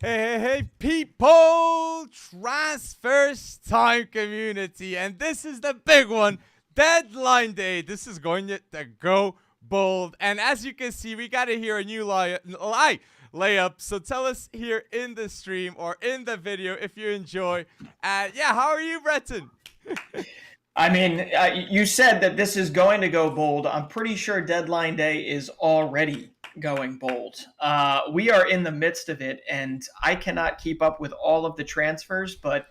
Hey, people! Transfers time community, and this is the big one, deadline day. This is going to go bold, and as you can see, we got to hear a new layup. So tell us here in the stream or in the video if you enjoy. Yeah, how are you, Breton? I mean, you said that this is going to go bold. I'm pretty sure deadline day is already going bold. We are in the midst of it, and I cannot keep up with all of the transfers, but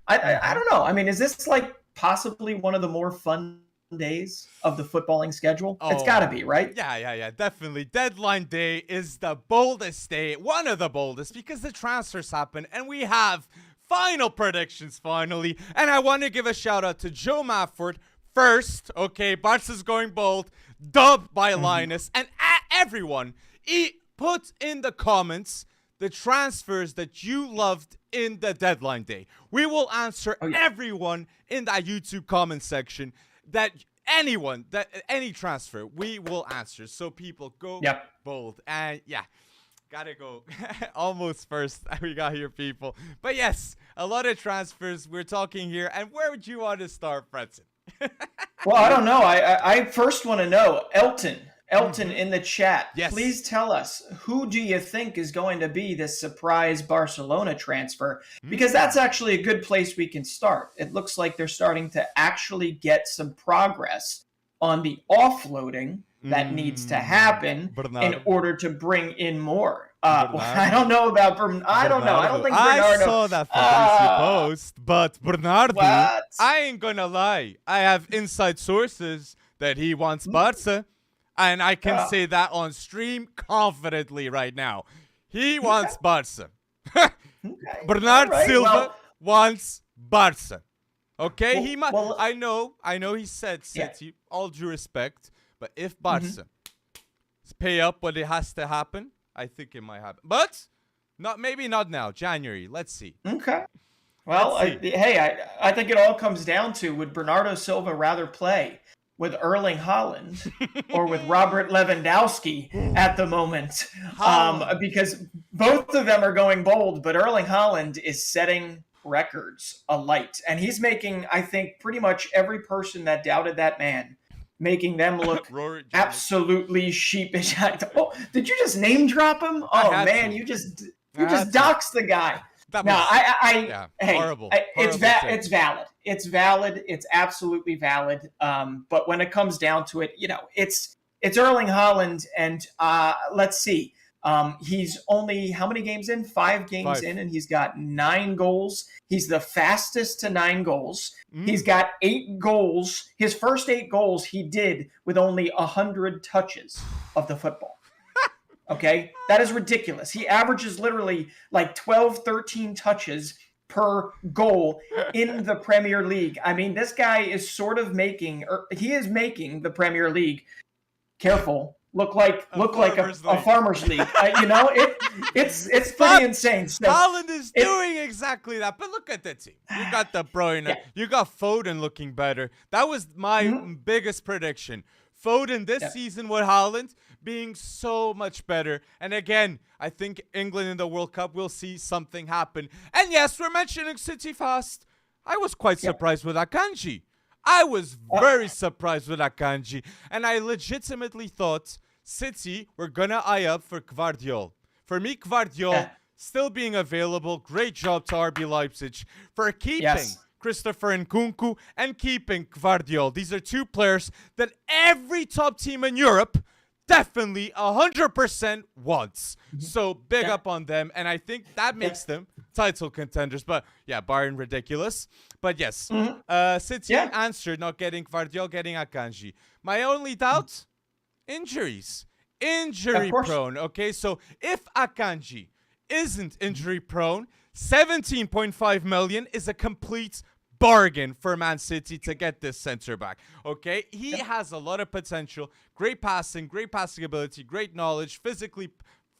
I don't know. I mean, is this like possibly one of the more fun days of the footballing schedule? It's got to be, right? Yeah, definitely. Deadline day is the boldest day, one of the boldest, because the transfers happen, and we have final predictions finally. And I want to give a shout out to Joe Mafford first. Okay, Barca's going bold, dubbed by Linus, and everyone, put in the comments the transfers that you loved in the deadline day. We will answer everyone in that YouTube comment section. That any transfer, we will answer. So people go bold. And yeah, gotta go almost first. We got here, people. But yes, a lot of transfers we're talking here. And where would you want to start, Breton? Well, I don't know. I first want to know, Elton in the chat, please tell us, who do you think is going to be this surprise Barcelona transfer? Because that's actually a good place we can start. It looks like they're starting to actually get some progress on the offloading that needs to happen in order to bring in more. I don't know about Bernardo. I don't know. I don't think Bernardo. I saw that Fabrizio post, but Bernardo, I ain't gonna lie. I have inside sources that he wants Barca. And I can say that on stream confidently right now. He wants Barca. Bernardo Silva wants Barca. Okay? I know he said City, all due respect. But if Barca pay up what it has to happen, I think it might happen. But maybe not now. January. Let's see. Okay. Well, I think it all comes down to, would Bernardo Silva rather play with Erling Haaland or with Robert Lewandowski at the moment? Because both of them are going bold, but Erling Haaland is setting records alight. And he's making, I think, pretty much every person that doubted that man, making them look absolutely sheepish. Oh, did you just name drop him? Oh, man, you just doxed the guy. Horrible. It's valid. It's valid. It's absolutely valid. But when it comes down to it, it's Erling Haaland, and let's see. He's only how many games in? 5 games in, and he's got 9 goals. He's the fastest to 9 goals. He's got 8 goals. His first 8 goals he did with only 100 touches of the football. Okay, that is ridiculous. He averages literally like 12, 13 touches per goal in the Premier League. I mean, this guy is sort of making the Premier League, careful, look like a farmer's league. It's pretty insane. So Haaland is doing exactly that. But look at the team. You got De Bruyne. You got Foden looking better. That was my biggest prediction. Foden this season with Haaland being so much better. And again, I think England in the World Cup will see something happen. And yes, we're mentioning City fast. I was quite surprised with Akanji. I was very surprised with Akanji. And I legitimately thought City were going to eye up for Gvardiol. For me, Gvardiol still being available. Great job to RB Leipzig for keeping Christopher Nkunku and keeping Gvardiol. These are 2 players that every top team in Europe definitely 100% wants. So big up on them, and I think that makes them title contenders. But yeah, Bayern ridiculous. But yes, City answered not getting Gvardiol, getting Akanji. My only doubt, injuries. Injury prone. Okay, so if Akanji isn't injury prone, 17.5 million is a complete bargain for Man City to get this center back. Okay, he has a lot of potential, great passing ability, great knowledge, physically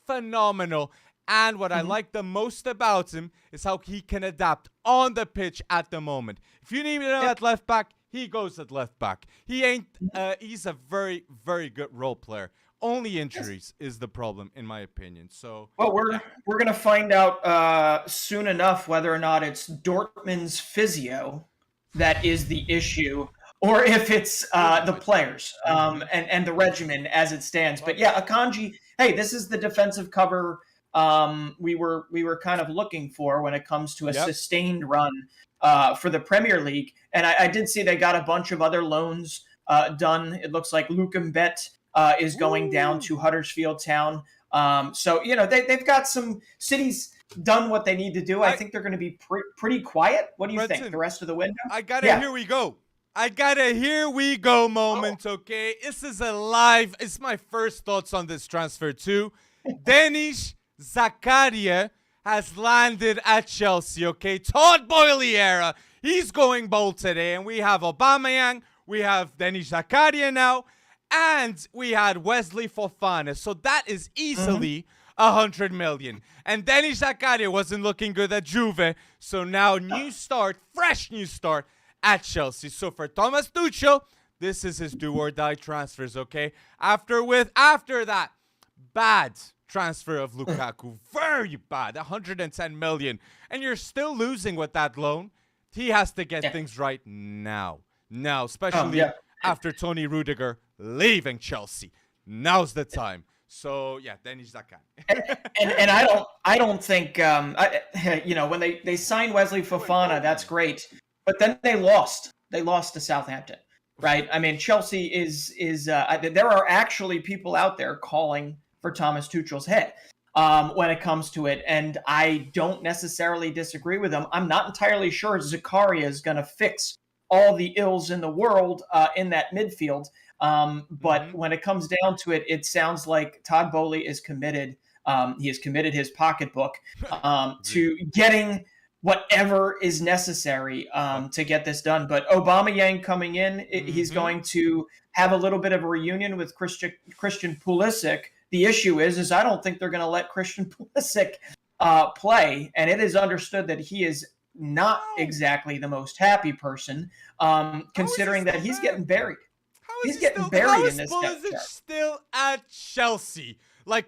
phenomenal. And what I like the most about him is how he can adapt on the pitch at the moment. If you need him at left back, he goes at left back. He's a very, very good role player Only injuries is the problem, in my opinion. So, Well, yeah. we're gonna find out soon enough whether or not it's Dortmund's physio that is the issue, or if it's the players and the regimen as it stands. But yeah, Akanji. Hey, this is the defensive cover we were kind of looking for when it comes to a sustained run for the Premier League. And I did see they got a bunch of other loans done. It looks like Luke Mbet is going down to Huddersfield Town. So, they've got some cities done what they need to do. I think they're going to be pretty quiet. What do you think? The rest of the window? I got it. Here we go. I got a here we go moment, okay? This is it's my first thoughts on this transfer too. Denis Zakaria has landed at Chelsea, okay? Todd Boehly era. He's going bold today, and we have Aubameyang, we have Denis Zakaria now, and we had Wesley Fofana. So that is easily 100 million. And Denis Zakaria wasn't looking good at Juve, so now fresh new start at Chelsea. So for Thomas Tuchel, this is his do or die transfers, okay? After that, bad transfer of Lukaku, very bad, 110 million, and you're still losing with that loan. He has to get things right now, especially after Tony Rudiger leaving Chelsea. Now's the time. So yeah, Denis Zakaria. and I don't think when they signed Wesley Fofana, that's great, but then they lost to Southampton, right? I mean, Chelsea is there are actually people out there calling for Thomas Tuchel's head when it comes to it, and I don't necessarily disagree with them. I'm not entirely sure Zakaria is going to fix all the ills in the world in that midfield, but when it comes down to it, it sounds like Todd Boehly is committed. He has committed his pocketbook to getting whatever is necessary to get this done. But Aubameyang coming in, he's going to have a little bit of a reunion with Christian Pulisic. The issue is I don't think they're going to let Christian Pulisic play, and it is understood that he is not exactly the most happy person, considering that he's getting buried. He's getting buried in this depth chart. Still at Chelsea? Like,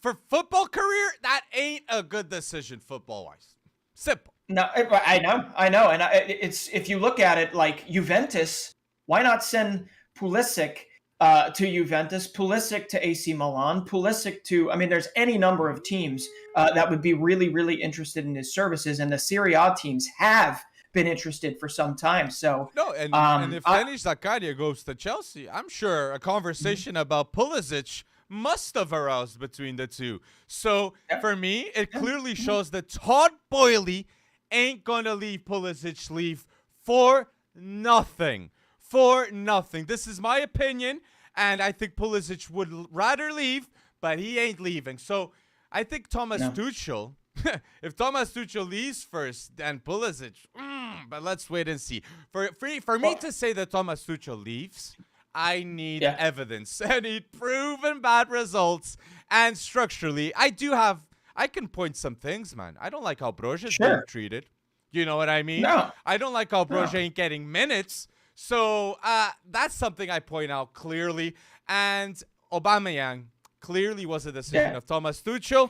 for football career, that ain't a good decision football-wise. Simple. No, I know, and it's if you look at it like Juventus, why not send Pulisic to Juventus, Pulisic to AC Milan, Pulisic to, there's any number of teams that would be really, really interested in his services, and the Serie A teams have been interested for some time. So no, and if Denis Zakaria goes to Chelsea, I'm sure a conversation about Pulisic must have aroused between the two. So for me, it clearly shows that Todd Boehly ain't gonna leave Pulisic leave for nothing. This is my opinion, and I think Pulisic would rather leave, but he ain't leaving. So I think Thomas Tuchel, if Thomas Tuchel leaves first, then Pulisic, but let's wait and see. For me to say that Thomas Tuchel leaves, I need evidence. I need proven bad results. And structurally, I can point some things, man. I don't like how Broja's being treated. You know what I mean? No. I don't like how Broja ain't getting minutes. So that's something I point out clearly. And Aubameyang clearly was a decision of Thomas Tuchel.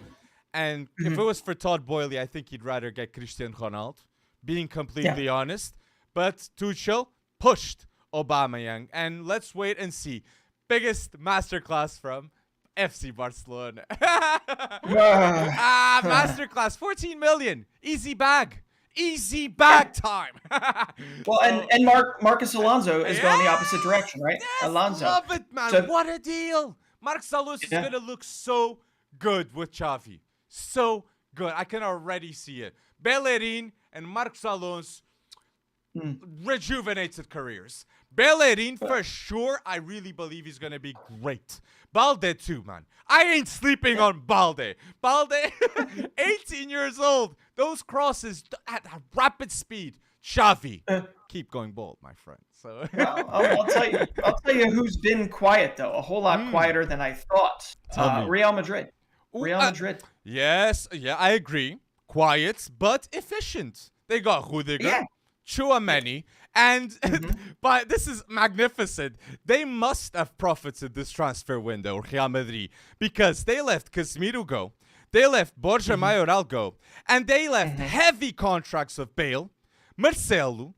And if it was for Todd Boehly, I think he'd rather get Cristiano Ronaldo, being completely honest. But Tuchel pushed Aubameyang. And let's wait and see. Biggest masterclass from FC Barcelona. Masterclass, 14 million. Easy bag time. Well, and Marcus Alonso is going the opposite direction, right? Yes, Alonso. Love it, man. So, what a deal. Marcus Alonso is going to look so good with Xavi. So good. I can already see it. Bellerin and Marcos Alonso rejuvenated careers. Bellerin, for sure, I really believe he's going to be great. Balde, too, man. I ain't sleeping on Balde. Balde, 18 years old. Those crosses at a rapid speed. Xavi, keep going bold, my friend. So well, I'll tell you who's been quiet, though. A whole lot quieter than I thought. Real Madrid. Real Madrid. Yes, I agree. Quiet, but efficient. They got Rudiger, Tchouaméni, and but this is magnificent. They must have profited this transfer window, Real Madrid, because they let Casemiro go, they let Borja Mayoral go, and they left heavy contracts of Bale, Marcelo,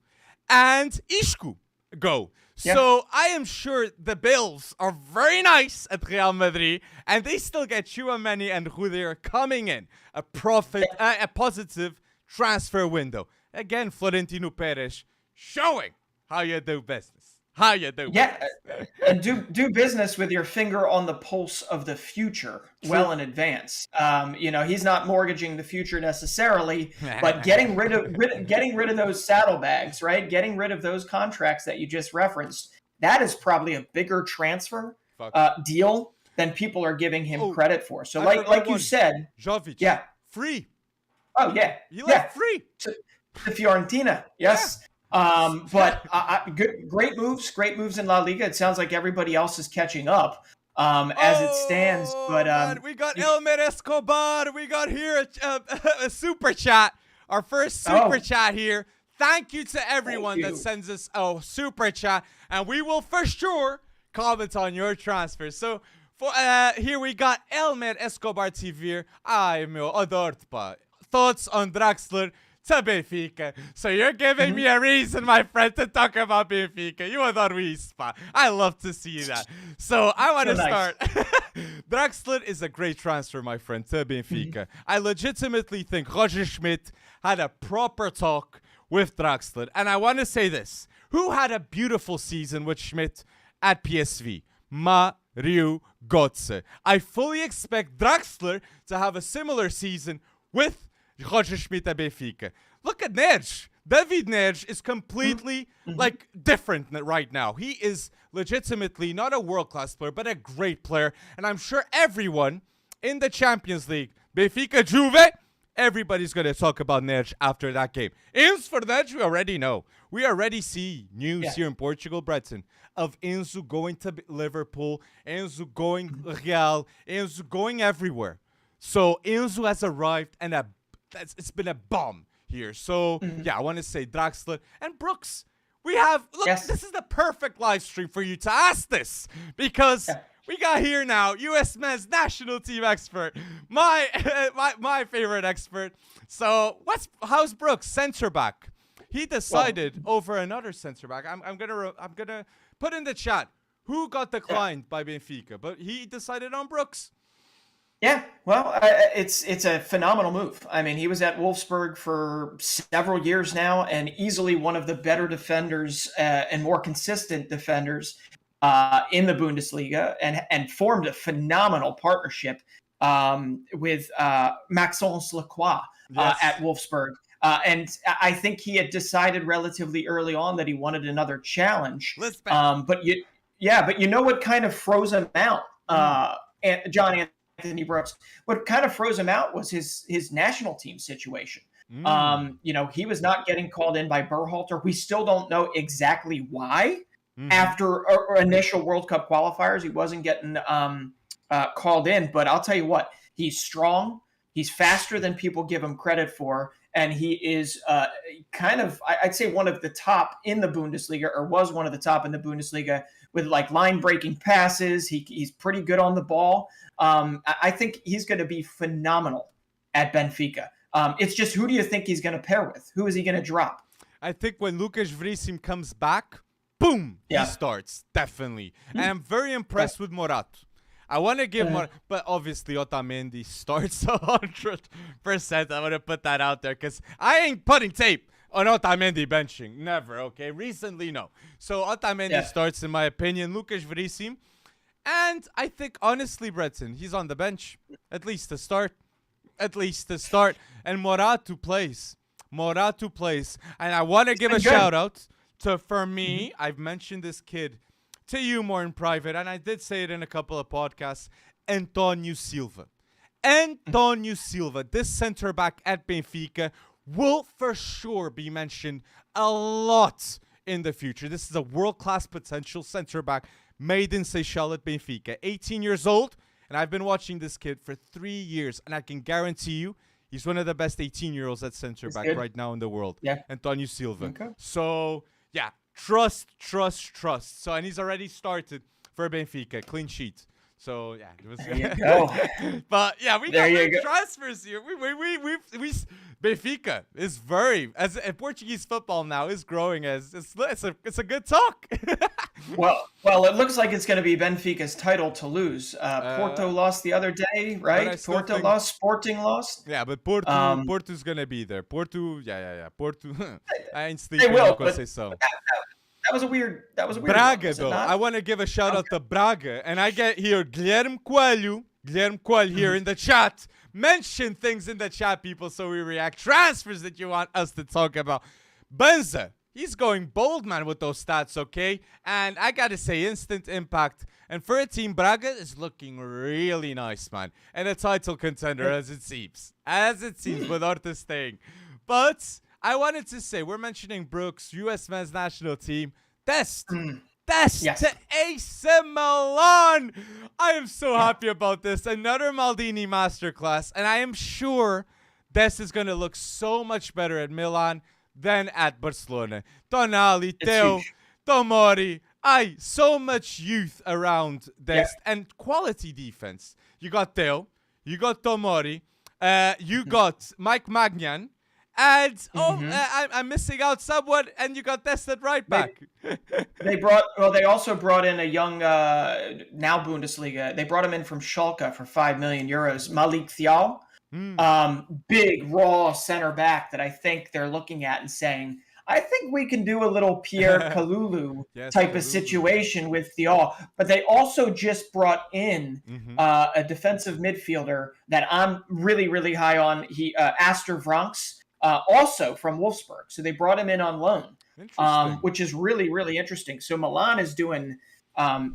and Isco go. Yeah. So I am sure the Bills are very nice at Real Madrid, and they still get Tchouaméni and Rudiger coming in. A positive transfer window. Again, Florentino Perez showing how you do business. And do business with your finger on the pulse of the future. True. Well in advance. He's not mortgaging the future necessarily, but getting rid of those saddlebags, right? Getting rid of those contracts that you just referenced. That is probably a bigger transfer deal than people are giving him credit for. So, like you said, Jovic, free. Oh yeah, he left free to Fiorentina. Yes. Yeah. Great moves in La Liga. It sounds like everybody else is catching up as it stands. But we got Elmer Escobar. We got here a super chat. Our first super chat here. Thank you to everyone that sends us a super chat, and we will for sure comment on your transfer. So here we got Elmer Escobar TV. Ai meu, adoro-te, pá. Thoughts on Draxler to Benfica. So you're giving me a reason, my friend, to talk about Benfica. You adoro isso, pá. I love to see that. So I want to start. Draxler is a great transfer, my friend, to Benfica. I legitimately think Roger Schmidt had a proper talk with Draxler. And I want to say this. Who had a beautiful season with Schmidt at PSV? Mario Götze. I fully expect Draxler to have a similar season with Roger Schmidt at Benfica. Look at Neres. David Neres is completely different right now. He is legitimately not a world-class player, but a great player. And I'm sure everyone in the Champions League, Benfica, Juve, everybody's going to talk about Neres after that game. Enzo Fernandes, we already know. We already see news here in Portugal, Breton, of Enzo going to Liverpool, Enzo going Real, Enzo going everywhere. So Enzo has arrived, and it's been a bomb here. So, I want to say Draxler and Brooks. We have, this is the perfect live stream for you to ask this, because we got here now U.S. men's national team expert, my favorite expert. So, how's Brooks, center back? He decided over another center back. I'm gonna put in the chat who got declined by Benfica, but he decided on Brooks. Yeah, well, it's a phenomenal move. I mean, he was at Wolfsburg for several years now, and easily one of the better defenders and more consistent defenders in the Bundesliga, and formed a phenomenal partnership with Maxence Lacroix at Wolfsburg. And I think he had decided relatively early on that he wanted another challenge. But you know what kind of froze him out, John Anthony Brooks? What kind of froze him out was his national team situation. He was not getting called in by Berhalter. We still don't know exactly why. After initial World Cup qualifiers, he wasn't getting called in. But I'll tell you what, he's strong. He's faster than people give him credit for. And he is I'd say one of the top in the Bundesliga, or was one of the top in the Bundesliga, with like line-breaking passes. He's pretty good on the ball. I think he's going to be phenomenal at Benfica. It's just, who do you think he's going to pair with? Who is he going to drop? I think when Lucas Vrisim comes back, boom, he starts, definitely. And I'm very impressed with Morato. I want to give but obviously Otamendi starts 100%. I want to put that out there, because I ain't putting tape on Otamendi benching. Never, okay? Recently, no. So Otamendi starts, in my opinion. Lucas Vrisim. And I think, honestly, Breton, he's on the bench. At least to start. And Morato plays. And I want to give a shout-out to, for me, I've mentioned this kid to you more in private, and I did say it in a couple of podcasts, António Silva. António Silva, this center back at Benfica, will for sure be mentioned a lot in the future. This is a world-class potential center back made in Seychelles at Benfica. 18 years old, and I've been watching this kid for 3 years, and I can guarantee you He's one of the best 18-year-olds at center back right now in the world. Yeah. Antonio Silva. Okay. So, yeah, trust. So, and he's already started for Benfica. Clean sheet. So, yeah. There you go. But, yeah, we got transfers here. We Benfica is as Portuguese football now is growing as it's a good talk. well, it looks like it's going to be Benfica's title to lose. Porto lost the other day, right? Porto lost, Sporting lost. Yeah, but Porto's going to be there. Porto. Porto. I ain't They sleeping. will, But say so. That was a weird. Braga, though. I want to give a shout out to Braga, and I get here Guilherme Coelho here in the chat. Mention things in the chat, people, so we react. Transfers that you want us to talk about. Benza, he's going bold, man, with those stats, okay? And I got to say, instant impact. And for a team, Braga is looking really nice, man. And a title contender, as it seems. With Orta staying. But I wanted to say, we're mentioning Brooks, U.S. men's national team. Dest to AC Milan. I am so happy about this. Another Maldini masterclass. And I am sure Dest is going to look so much better at Milan than at Barcelona. Tonali, Theo, Tomori. So much youth around Dest and quality defense. You got Theo. You got Tomori. You got Mike Magnan. And I'm missing out someone, and you got tested right back. They also brought in a young now Bundesliga. They brought him in from Schalke for 5 million euros. Malik Thiaw, big raw center back that I think they're looking at and saying, I think we can do a little Pierre Kalulu type of situation with Thiaw. But they also just brought in a defensive midfielder that I'm really, really high on. Astor Vranks. Also from Wolfsburg. So they brought him in on loan, which is really, really interesting. So Milan is doing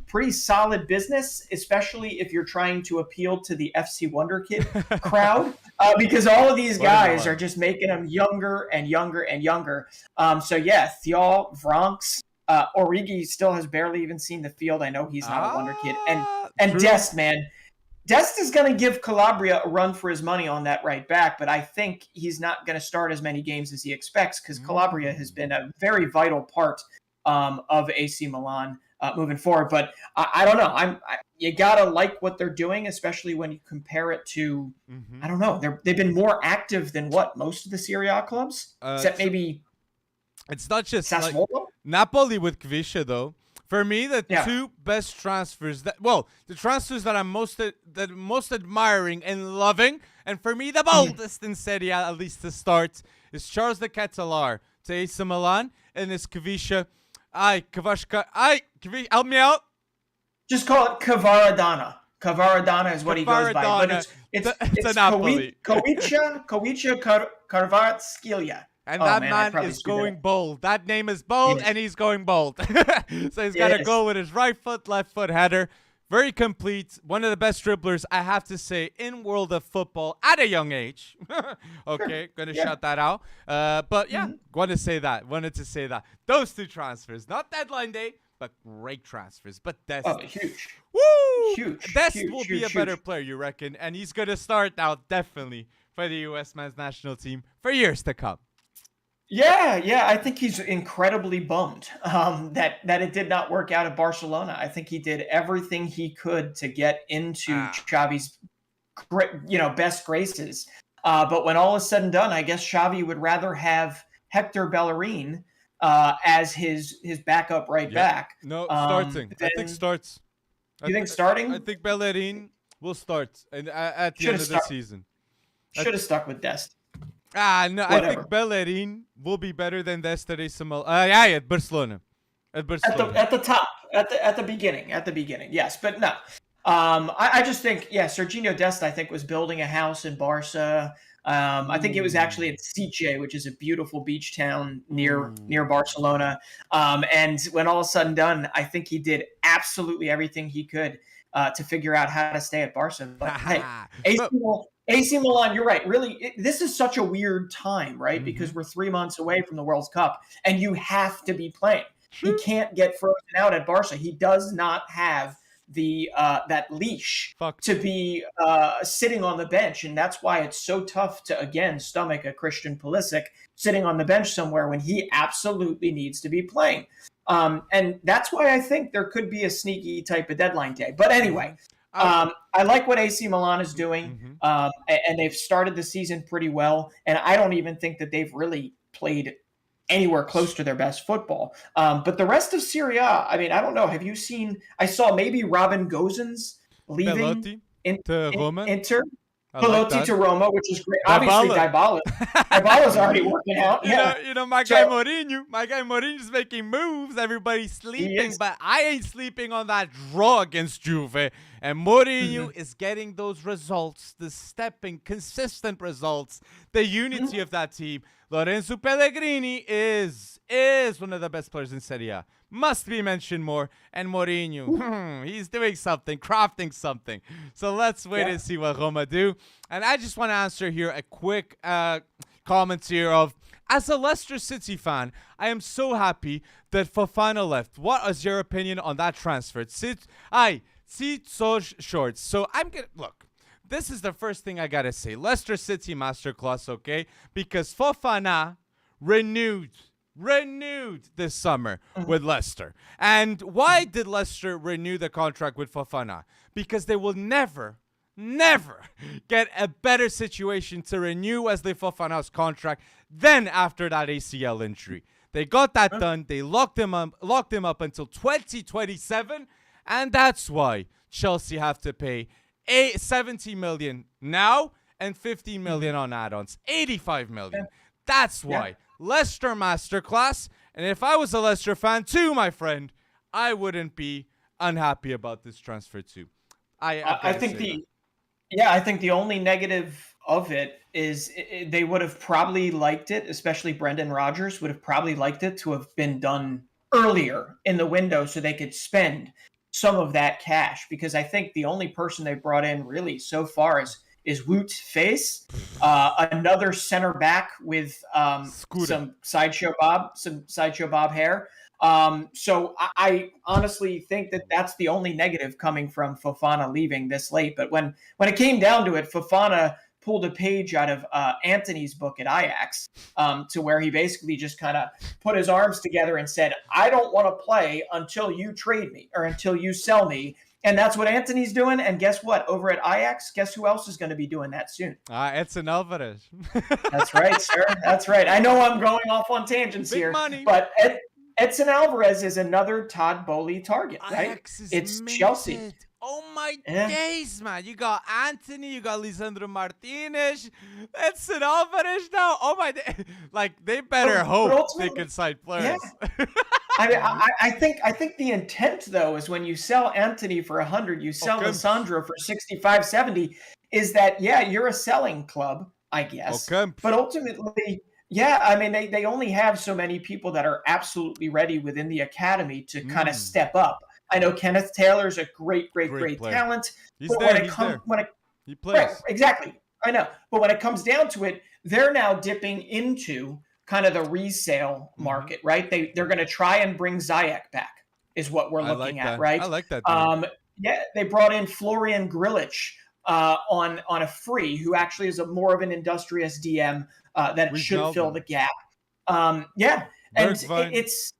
pretty solid business, especially if you're trying to appeal to the FC Wonderkid crowd, because all of these guys are just making them younger and younger and younger. Thiaw, Vranks, Origi still has barely even seen the field. I know he's not a Wonderkid. And Dest, man. Dest is going to give Calabria a run for his money on that right back, but I think he's not going to start as many games as he expects because Calabria has been a very vital part of AC Milan moving forward. But I don't know. You got to like what they're doing, especially when you compare it to, I don't know, they've been more active than most of the Serie A clubs, except maybe it's not just Sassuolo? Like Napoli with Kvisha, though. For me, the two best transfers the transfers that I'm most admiring and loving, and for me the boldest in Serie A, at least to start, is Charles de Ketelaere to AC Milan and is Kvisha. Help me out. Just call it Kvaradana. Kvaradana is what he goes by, but it's a Napoli. Kowicha Kvaratskhelia. And that man is going bold. That name is bold, and he's going bold. So he's got to go with his right foot, left foot header. Very complete. One of the best dribblers, I have to say, in world of football at a young age. Okay, going to shout that out. But yeah, wanted to say that. Those two transfers, not deadline day, but great transfers. But Dest. Oh, huge. Woo! Huge. Dest will be a better player, you reckon? And he's going to start out definitely for the U.S. men's national team for years to come. Yeah, I think he's incredibly bummed that it did not work out at Barcelona. I think he did everything he could to get into Xavi's, best graces. But when all is said and done, I guess Xavi would rather have Hector Bellerin as his backup back. No, starting. I think starts. You think starting? I think Bellerin will start at the end of the season. Should have stuck with Dest. No, whatever. I think Bellerin will be better than Dest at at Barcelona. At the top, at the beginning, yes, but no. I just think, Serginho Dest, I think, was building a house in Barca. I think it was actually at Sitges, which is a beautiful beach town near Barcelona. And when all is said and done, I think he did absolutely everything he could to figure out how to stay at Barca. But hey, AC Milan, you're right. Really, this is such a weird time, right? Because we're 3 months away from the World Cup, and you have to be playing. He can't get frozen out at Barca. He does not have that leash to be sitting on the bench, and that's why it's so tough to again stomach a Christian Pulisic sitting on the bench somewhere when he absolutely needs to be playing. And that's why I think there could be a sneaky type of deadline day. But anyway, I like what AC Milan is doing, and they've started the season pretty well. And I don't even think that they've really played anywhere close to their best football. But the rest of Serie A, I mean, I don't know. Have you seen? I saw maybe Robin Gosens leaving Inter. Pelotti to Roma, which is great. Obviously, Dybala's already working out. You know, my guy Mourinho's making moves. Everybody's sleeping, but I ain't sleeping on that draw against Juve. And Mourinho is getting those results, the stepping, consistent results, the unity of that team. Lorenzo Pellegrini is one of the best players in Serie A. Must be mentioned more. And Mourinho, he's doing something, crafting something. So let's wait and see what Roma do. And I just want to answer here a quick comment here of, as a Leicester City fan, I am so happy that Fofana left. What is your opinion on that transfer? See so short. So I'm going to, look, this is the first thing I got to say. Leicester City masterclass, okay? Because Fofana renewed this summer with Leicester. And why did Leicester renew the contract with Fofana? Because they will never get a better situation to renew Wesley Fofana's contract than after that ACL injury. They got that done. They locked him up until 2027, and that's why Chelsea have to pay 70 million now and 15 million on add-ons. 85 million. That's why. Leicester masterclass, and if I was a Leicester fan too, my friend, I wouldn't be unhappy about this transfer too. I think the only negative of it is they would have probably liked it, especially Brendan Rodgers would have probably liked it to have been done earlier in the window so they could spend some of that cash, because I think the only person they brought in really so far is Wout Faes, another center back with some sideshow Bob hair. So I honestly think that that's the only negative coming from Fofana leaving this late. But when it came down to it, Fofana pulled a page out of Anthony's book at Ajax, to where he basically just kind of put his arms together and said, I don't want to play until you trade me or until you sell me. And that's what Anthony's doing. And guess what? Over at Ajax, guess who else is going to be doing that soon? Edson Alvarez. That's right, sir. That's right. I know I'm going off on tangents Big here. Money. But Edson Alvarez is another Todd Bowley target, right? Ajax is it's minted. Chelsea. Oh, my days, man. You got Anthony. You got Lisandro Martinez. Edson Alvarez now. Oh, my days. Like, they better hope they can sign players. Yeah. I think the intent, though, is when you sell Anthony for 100, you sell Lisandro for 65, 70, is that, you're a selling club, I guess. But ultimately, I mean, they only have so many people that are absolutely ready within the academy to kind of step up. I know Kenneth Taylor's a great talent. He plays. Right, exactly. I know. But when it comes down to it, they're now dipping into kind of the resale market, right? They're going to try and bring Ziyech back, is what we're looking at, right? I like that. They brought in Florian Grilic on a free, who actually is more of an industrious DM that should fill the gap. And it's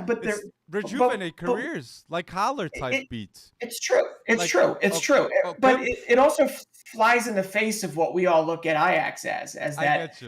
but they're rejuvenate careers like Haller type beats. It's true. It's true. But it also flies in the face of what we all look at Ajax as that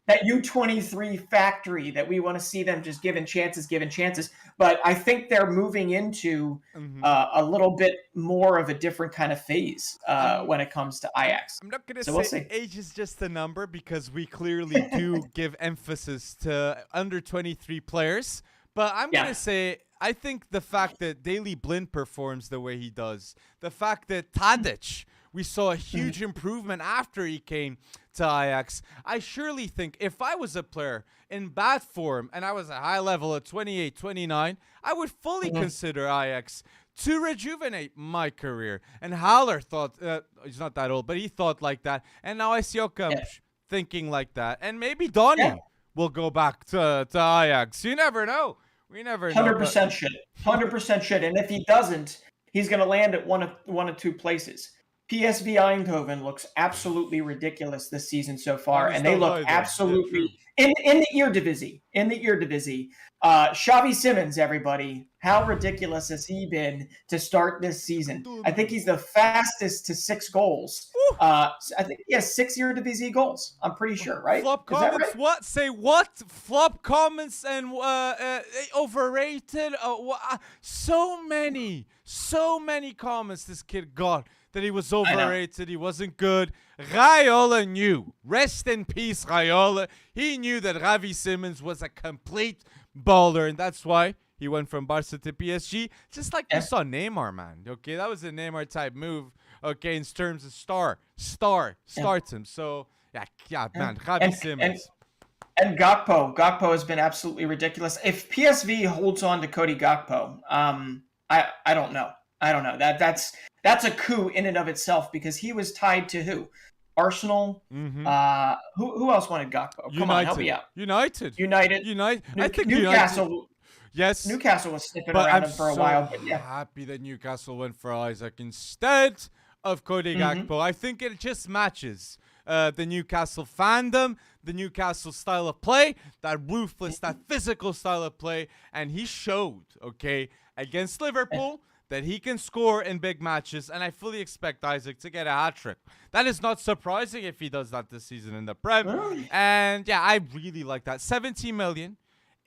that U23 factory that we want to see them just given chances. But I think they're moving into a little bit more of a different kind of phase when it comes to Ajax. I'm not going to say age is just a number, because we clearly do give emphasis to under 23 players. But I'm going to say, I think the fact that Daley Blind performs the way he does, the fact that Tadic, we saw a huge improvement after he came to Ajax. I surely think if I was a player in bad form and I was at high level at 28, 29, I would fully consider Ajax to rejuvenate my career. And Haller thought, he's not that old, but he thought like that. And now I see Ocampo thinking like that. And maybe Donny will go back to Ajax. You never know. We never know. 100% should. 100% should. And if he doesn't, he's going to land at one of two places. PSV Eindhoven looks absolutely ridiculous this season so far, and they look absolutely in the Eredivisie. In the Eredivisie, Xavi Simons, everybody, how ridiculous has he been to start this season? I think he's the fastest to 6 goals. I think he has 6 Eredivisie goals. I'm pretty sure, right? Flop Is comments? that right? What? Say what? Flop comments and overrated? So many comments this kid got. That he was overrated, he wasn't good. Raiola knew. Rest in peace, Raiola. He knew that Xavi Simons was a complete baller, and that's why he went from Barca to PSG. Just like you saw Neymar, man. Okay, that was a Neymar-type move, okay, in terms of starts him. So, yeah, man, Xavi Simons. And Gakpo has been absolutely ridiculous. If PSV holds on to Cody Gakpo, I don't know. That's a coup in and of itself because he was tied to who? Arsenal. Mm-hmm. Who else wanted Gakpo? Come on, help me out. United. I think Newcastle. Yes. Newcastle was sniffing around him for a while. But yeah. Happy that Newcastle went for Isaac instead of Cody Gakpo. I think it just matches the Newcastle fandom, the Newcastle style of play, that ruthless, that physical style of play, and he showed, okay, against Liverpool. That he can score in big matches, and I fully expect Isaac to get a hat-trick. That is not surprising if he does that this season in the Prem. And, yeah, I really like that. 17 million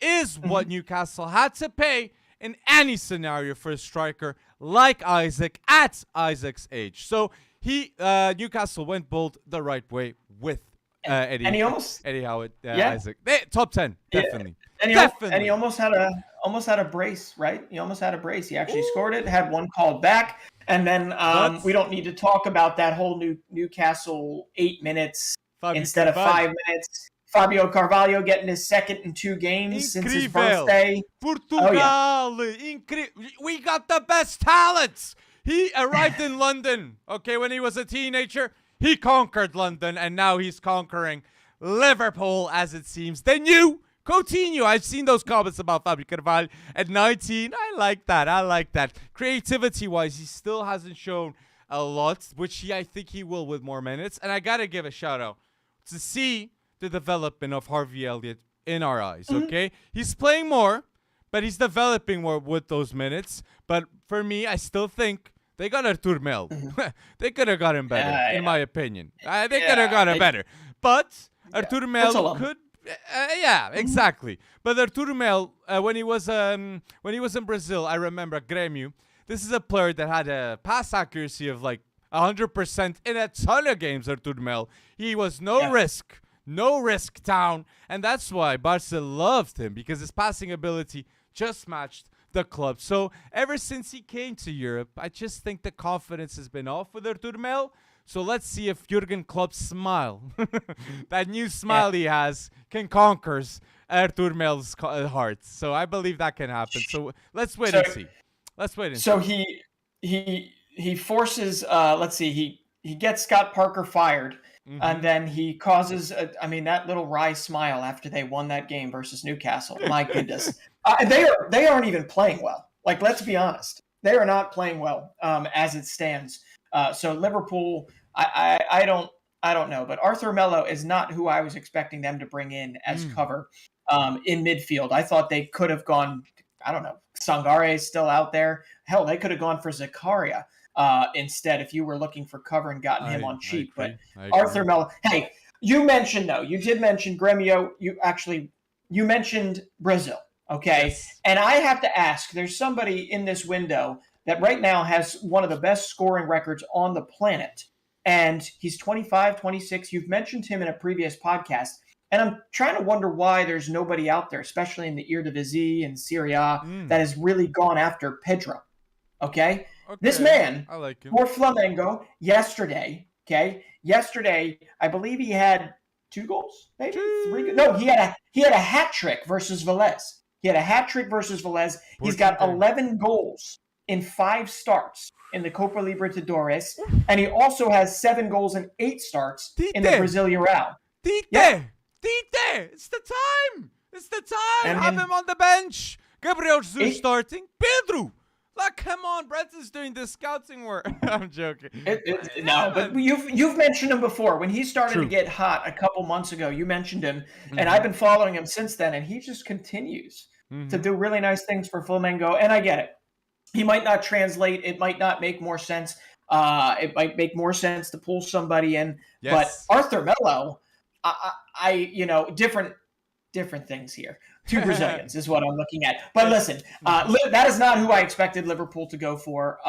is what Newcastle had to pay in any scenario for a striker like Isaac at Isaac's age. So, Newcastle went bold the right way with Eddie Howe, Isaac. Top 10, definitely. And he almost had a brace, right? He almost had a brace. He actually scored it, had one called back, and then we don't need to talk about that whole Newcastle 8 minutes instead of 5 minutes. Fabio Carvalho getting his second in 2 games since his birthday. Portugal, we got the best talents. He arrived in London, okay, when he was a teenager. He conquered London, and now he's conquering Liverpool, as it seems. The new Coutinho. I've seen those comments about Fabio Carvalho at 19. I like that. Creativity-wise, he still hasn't shown a lot, which I think he will with more minutes. And I got to give a shout-out to see the development of Harvey Elliott in our eyes, okay? He's playing more, but he's developing more with those minutes. But for me, I still think they got Artur Mel. They could have got him better, in my opinion. They could have got him better. But Artur Mel could... exactly. But Artur Mel, when he was in Brazil, I remember Grêmio. This is a player that had a pass accuracy of like 100% in a ton of games. Artur Mel, he was no risk town, and that's why Barca loved him because his passing ability just matched the club. So ever since he came to Europe, I just think the confidence has been off with Artur Mel. So let's see if Jurgen Klopp's smile, that new smile he has, can conquer Artur Mel's heart. So I believe that can happen. So let's wait and see. So he forces. He gets Scott Parker fired, and then he causes. That little wry smile after they won that game versus Newcastle. My goodness, they aren't even playing well. Like, let's be honest, they are not playing well as it stands. So Liverpool. I don't know, but Arthur Melo is not who I was expecting them to bring in as cover in midfield. I thought they could have gone, I don't know, Sangare is still out there. Hell, they could have gone for Zakaria instead if you were looking for cover and gotten him on cheap. But Arthur Melo, hey, you did mention Grêmio. You mentioned Brazil, okay? Yes. And I have to ask, there's somebody in this window that right now has one of the best scoring records on the planet. And he's 25, 26. You've mentioned him in a previous podcast. And I'm trying to wonder why there's nobody out there, especially in the Eredivisie and Serie A, that has really gone after Pedro. Okay? This man, I like him. For Flamengo, yesterday, I believe he had 2 goals, maybe 3. No, he had a hat trick versus Velez. He's got 11 goals in 5 starts in the Copa Libertadores, and he also has 7 goals and 8 starts in the Brasileirão. Tite, it's the time. Have him on the bench. Gabriel Jesus starting. Pedro, Look, come on, Brenson's doing the scouting work. I'm joking. No, but you've mentioned him before. When he started to get hot a couple months ago, you mentioned him, and I've been following him since then, and he just continues to do really nice things for Flamengo, and I get it. He might not translate. It might not make more sense. It might make more sense to pull somebody in. Yes. But Arthur Melo, different things here. 2 Brazilians is what I'm looking at. But listen, that is not who I expected Liverpool to go for.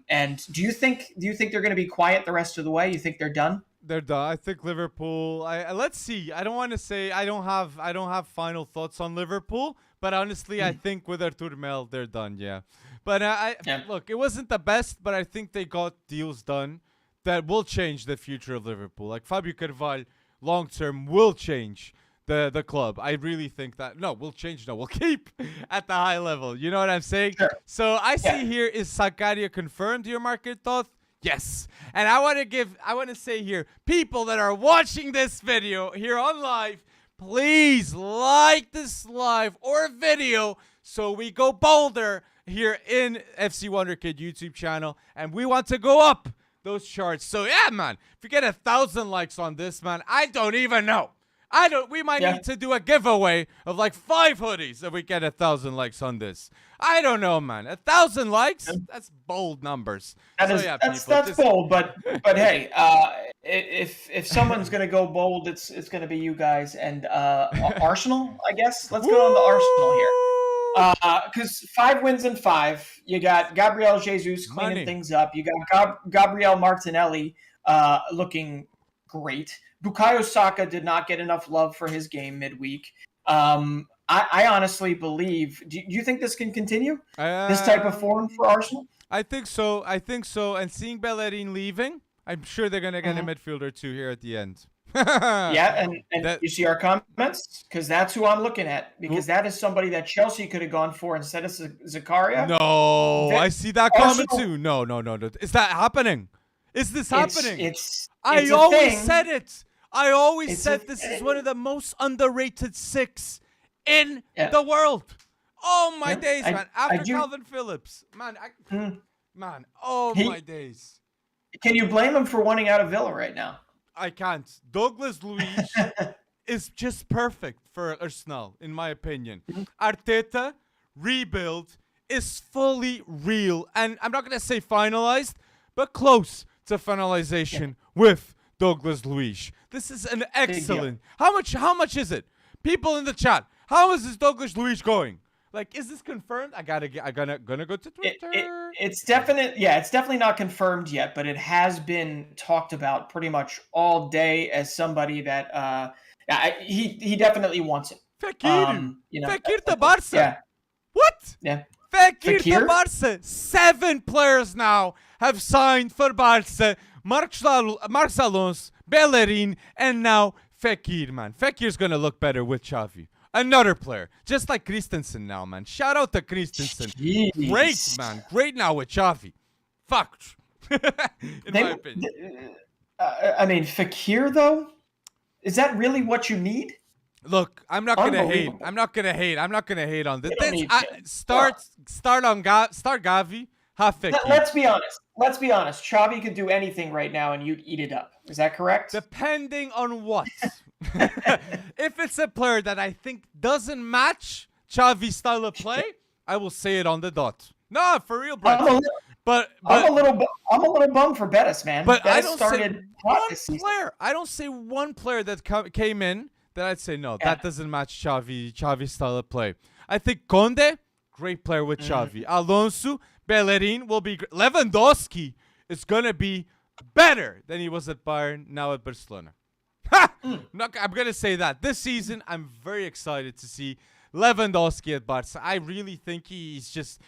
And do you think they're going to be quiet the rest of the way? You think they're done? They're done. I think Liverpool. Let's see. I don't want to say I don't have final thoughts on Liverpool, but honestly, I think with Arthur Mel, they're done. Yeah. But look, it wasn't the best, but I think they got deals done that will change the future of Liverpool. Like Fabio Carvalho, long term, will change the club. I really think that. No, we'll change. No, we'll keep at the high level. You know what I'm saying? Sure. So I see here, is Sakaria confirmed, your market thought? Yes. And I want to say here, people that are watching this video here on live, please like this live or video so we go bolder here in FC Wonderkid YouTube channel, and we want to go up those charts. So yeah, man, if you get 1,000 likes on this, man, I don't even know. We might need to do a giveaway of like 5 hoodies if we get 1,000 likes on this. I don't know, man. 1,000 likes? That's bold numbers. That's bold, but hey, if someone's gonna go bold, it's gonna be you guys and Arsenal, I guess. Let's go on the Arsenal here. Because 5 wins in 5. You got Gabriel Jesus cleaning things up. You got Gabriel Martinelli looking great. Bukayo Saka did not get enough love for his game midweek. I honestly believe. Do you think this can continue? This type of form for Arsenal? I think so. And seeing Bellerin leaving, I'm sure they're gonna get a midfielder too here at the end. And you see our comments? Because that's who I'm looking at. Because that is somebody that Chelsea could have gone for instead of Zakaria. No, I see that comment too. No. Is that happening? Is this happening? I always said it. I always said this is one of the most underrated 6 in the world. Oh, my days, man. After Calvin Phillips. Man, my days. Can you blame him for wanting out of Villa right now? I can't. Douglas Luiz is just perfect for Arsenal, in my opinion. Arteta, rebuild, is fully real. And I'm not going to say finalized, but close to finalization with Douglas Luiz. This is an excellent. How much is it? People in the chat, how is this Douglas Luiz going? Like, is this confirmed? I'm gonna go to Twitter. It's definitely not confirmed yet, but it has been talked about pretty much all day as somebody that he definitely wants it. Fekir, Fekir to Barca. Yeah. What? Yeah. Fekir to Barca. 7 players now have signed for Barca. Marcos Alonso, Bellerin, and now Fekir, man. Fekir's gonna look better with Xavi. Another player, just like Christensen now, man. Shout out to Christensen. Jeez. Great, man. Great now with Xavi. Fuck. In my opinion. I mean, Fekir, though? Is that really what you need? Look, I'm not gonna hate. I'm not gonna hate on this. Start Gavi. Have Fekir. Let's be honest. Xavi could do anything right now, and you'd eat it up. Is that correct? Depending on what. If it's a player that I think doesn't match Xavi's style of play, I will say it on the dot. No, for real, bro. I'm a little bummed for Bettis, man. But Bettis I don't say one player. I don't say one player that came in that I'd say no, that doesn't match Xavi's style of play. I think Conde, great player with Xavi. Alonso, Bellerin will be. Lewandowski is gonna be better than he was at Bayern, now at Barcelona. I'm gonna say that this season I'm very excited to see Lewandowski at Barca. I really think he's just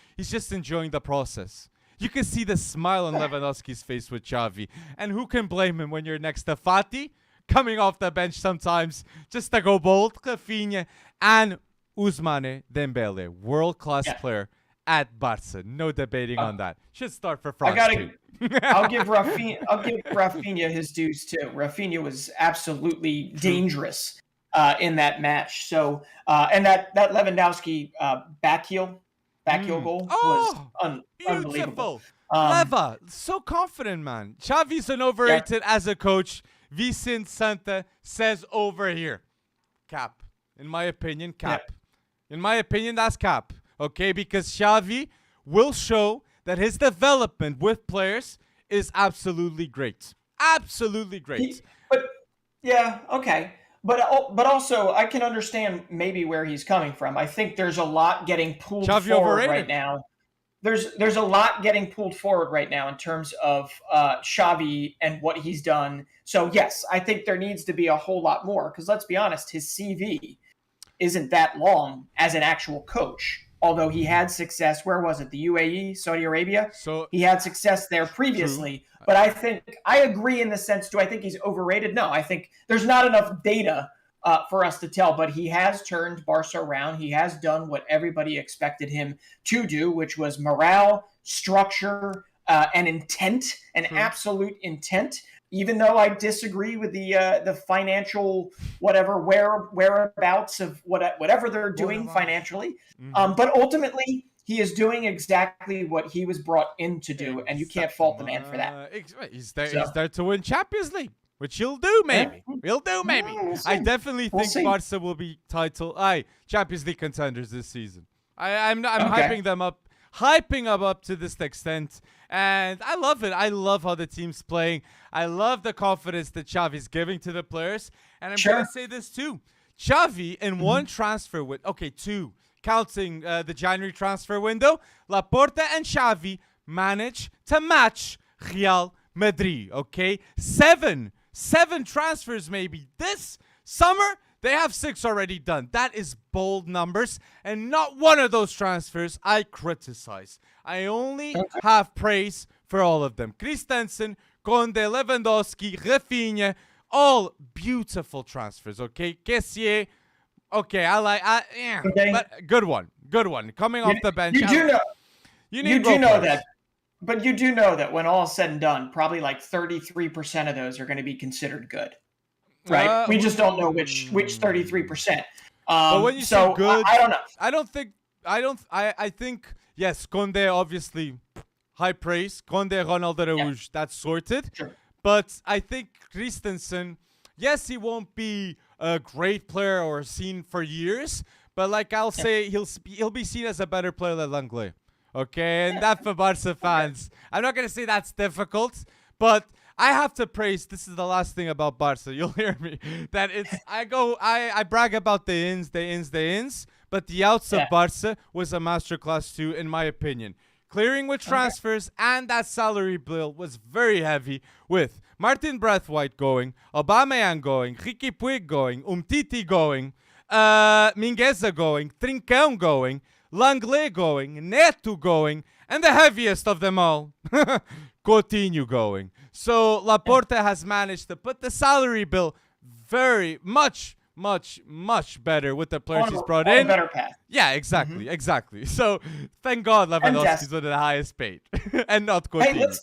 enjoying the process. You can see the smile on Lewandowski's face with Xavi, and who can blame him when you're next to Fati, coming off the bench sometimes just to go bold. Rafinha and Ousmane Dembele, world-class player at Barca. No debating on that. Should start for France too. I'll give Rafinha his dues too. Rafinha was absolutely dangerous in that match. So and that Lewandowski back heel Backhill goal was unbelievable. Beautiful. Leva, so confident, man. Xavi's an overrated as a coach. Vicente Santa says over here. Cap. In my opinion, cap. Yeah. In my opinion, that's cap. Okay, because Xavi will show that his development with players is absolutely great. Absolutely great. Okay. But also, I can understand maybe where he's coming from. I think there's a lot getting pulled forward right now. There's a lot getting pulled forward right now in terms of Xavi and what he's done. So, yes, I think there needs to be a whole lot more because, let's be honest, his CV isn't that long as an actual coach. Although he had success, where was it? The UAE, Saudi Arabia? So he had success there previously. True. But I agree in the sense, do I think he's overrated? No, I think there's not enough data for us to tell. But he has turned Barca around. He has done what everybody expected him to do, which was morale, structure, and intent, absolute intent. Even though I disagree with the financial whereabouts of whatever they're doing financially, but ultimately he is doing exactly what he was brought in to do, and you can't fault the man for that. He's there to win Champions League, which he'll do maybe. He'll do maybe. I definitely think Barca will be Champions League contenders this season. I'm hyping them up to this extent. And I love it. I love how the team's playing. I love the confidence that Xavi's giving to the players. And I'm going to say this too. Xavi in one transfer window, two, counting the January transfer window, Laporta and Xavi managed to match Real Madrid, okay? Seven transfers maybe. This summer, they have 6 already done. That is bold numbers. And not one of those transfers I criticize. I only have praise for all of them. Christensen, Conde, Lewandowski, Rafinha, all beautiful transfers, okay? Kessié, okay, but good one. Coming off the bench. You do know that. But you do know that when all is said and done, probably like 33% of those are going to be considered good. Right? We just don't know which 33%. But when you say good, I don't know. I think, yes, Conde, obviously, high praise. Conde, Ronaldo Araújo, that's sorted. Sure. But I think Christensen, yes, he won't be a great player or seen for years, but like I'll say, he'll be seen as a better player than Langley. Okay, and that for Barca fans. I'm not going to say that's difficult, but I have to praise, this is the last thing about Barca, you'll hear me, that I brag about the ins, but the outs of Barca was a masterclass too, in my opinion. Clearing with transfers and that salary bill was very heavy, with Martin Braithwaite going, Aubameyang going, Riqui Puig going, Umtiti going, Mingueza going, Trincão going, Langley going, Neto going, and the heaviest of them all, Coutinho going. So Laporta has managed to put the salary bill very much better with the players he's brought in. A better path. Yeah, exactly. So thank God Lewandowski's one of the highest paid, and not Coutinho.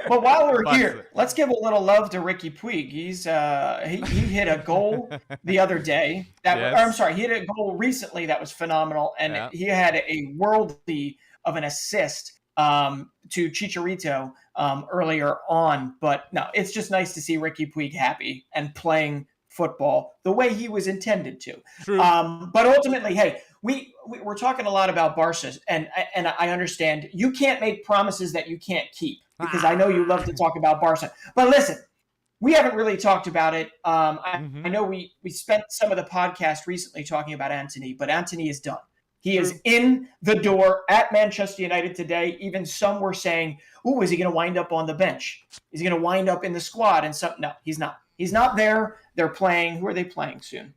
But while we're here, let's give a little love to Riqui Puig. He's he hit a goal the other day. He hit a goal recently that was phenomenal, and he had a worldly of an assist to Chicharito earlier on. But no, it's just nice to see Riqui Puig happy and playing football the way he was intended to. True. But ultimately, hey, we're talking a lot about Barca, and I understand you can't make promises that you can't keep, because I know you love to talk about Barca. But listen, we haven't really talked about it. I know we spent some of the podcast recently talking about Antony, but Antony is done. He is in the door at Manchester United today. Even some were saying, is he going to wind up on the bench? Is he going to wind up in the squad? And some, no, he's not. He's not there. They're playing. Who are they playing soon?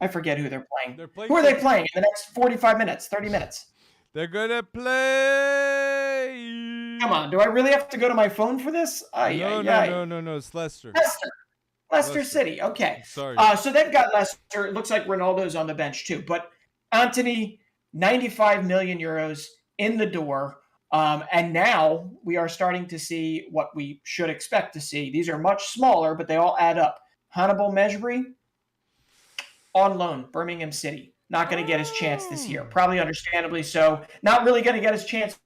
I forget who they're playing. Who are they playing in the next 45 minutes, 30 minutes? They're going to play. Come on. Do I really have to go to my phone for this? No. It's Leicester. Leicester City. Okay. Sorry. So they've got Leicester. It looks like Ronaldo's on the bench too. But Antony, 95 million euros in the door. And now we are starting to see what we should expect to see. These are much smaller, but they all add up. Hannibal Mejbri, on loan, Birmingham City. not going to get his chance this year. Probably understandably so. Not really going to get his chance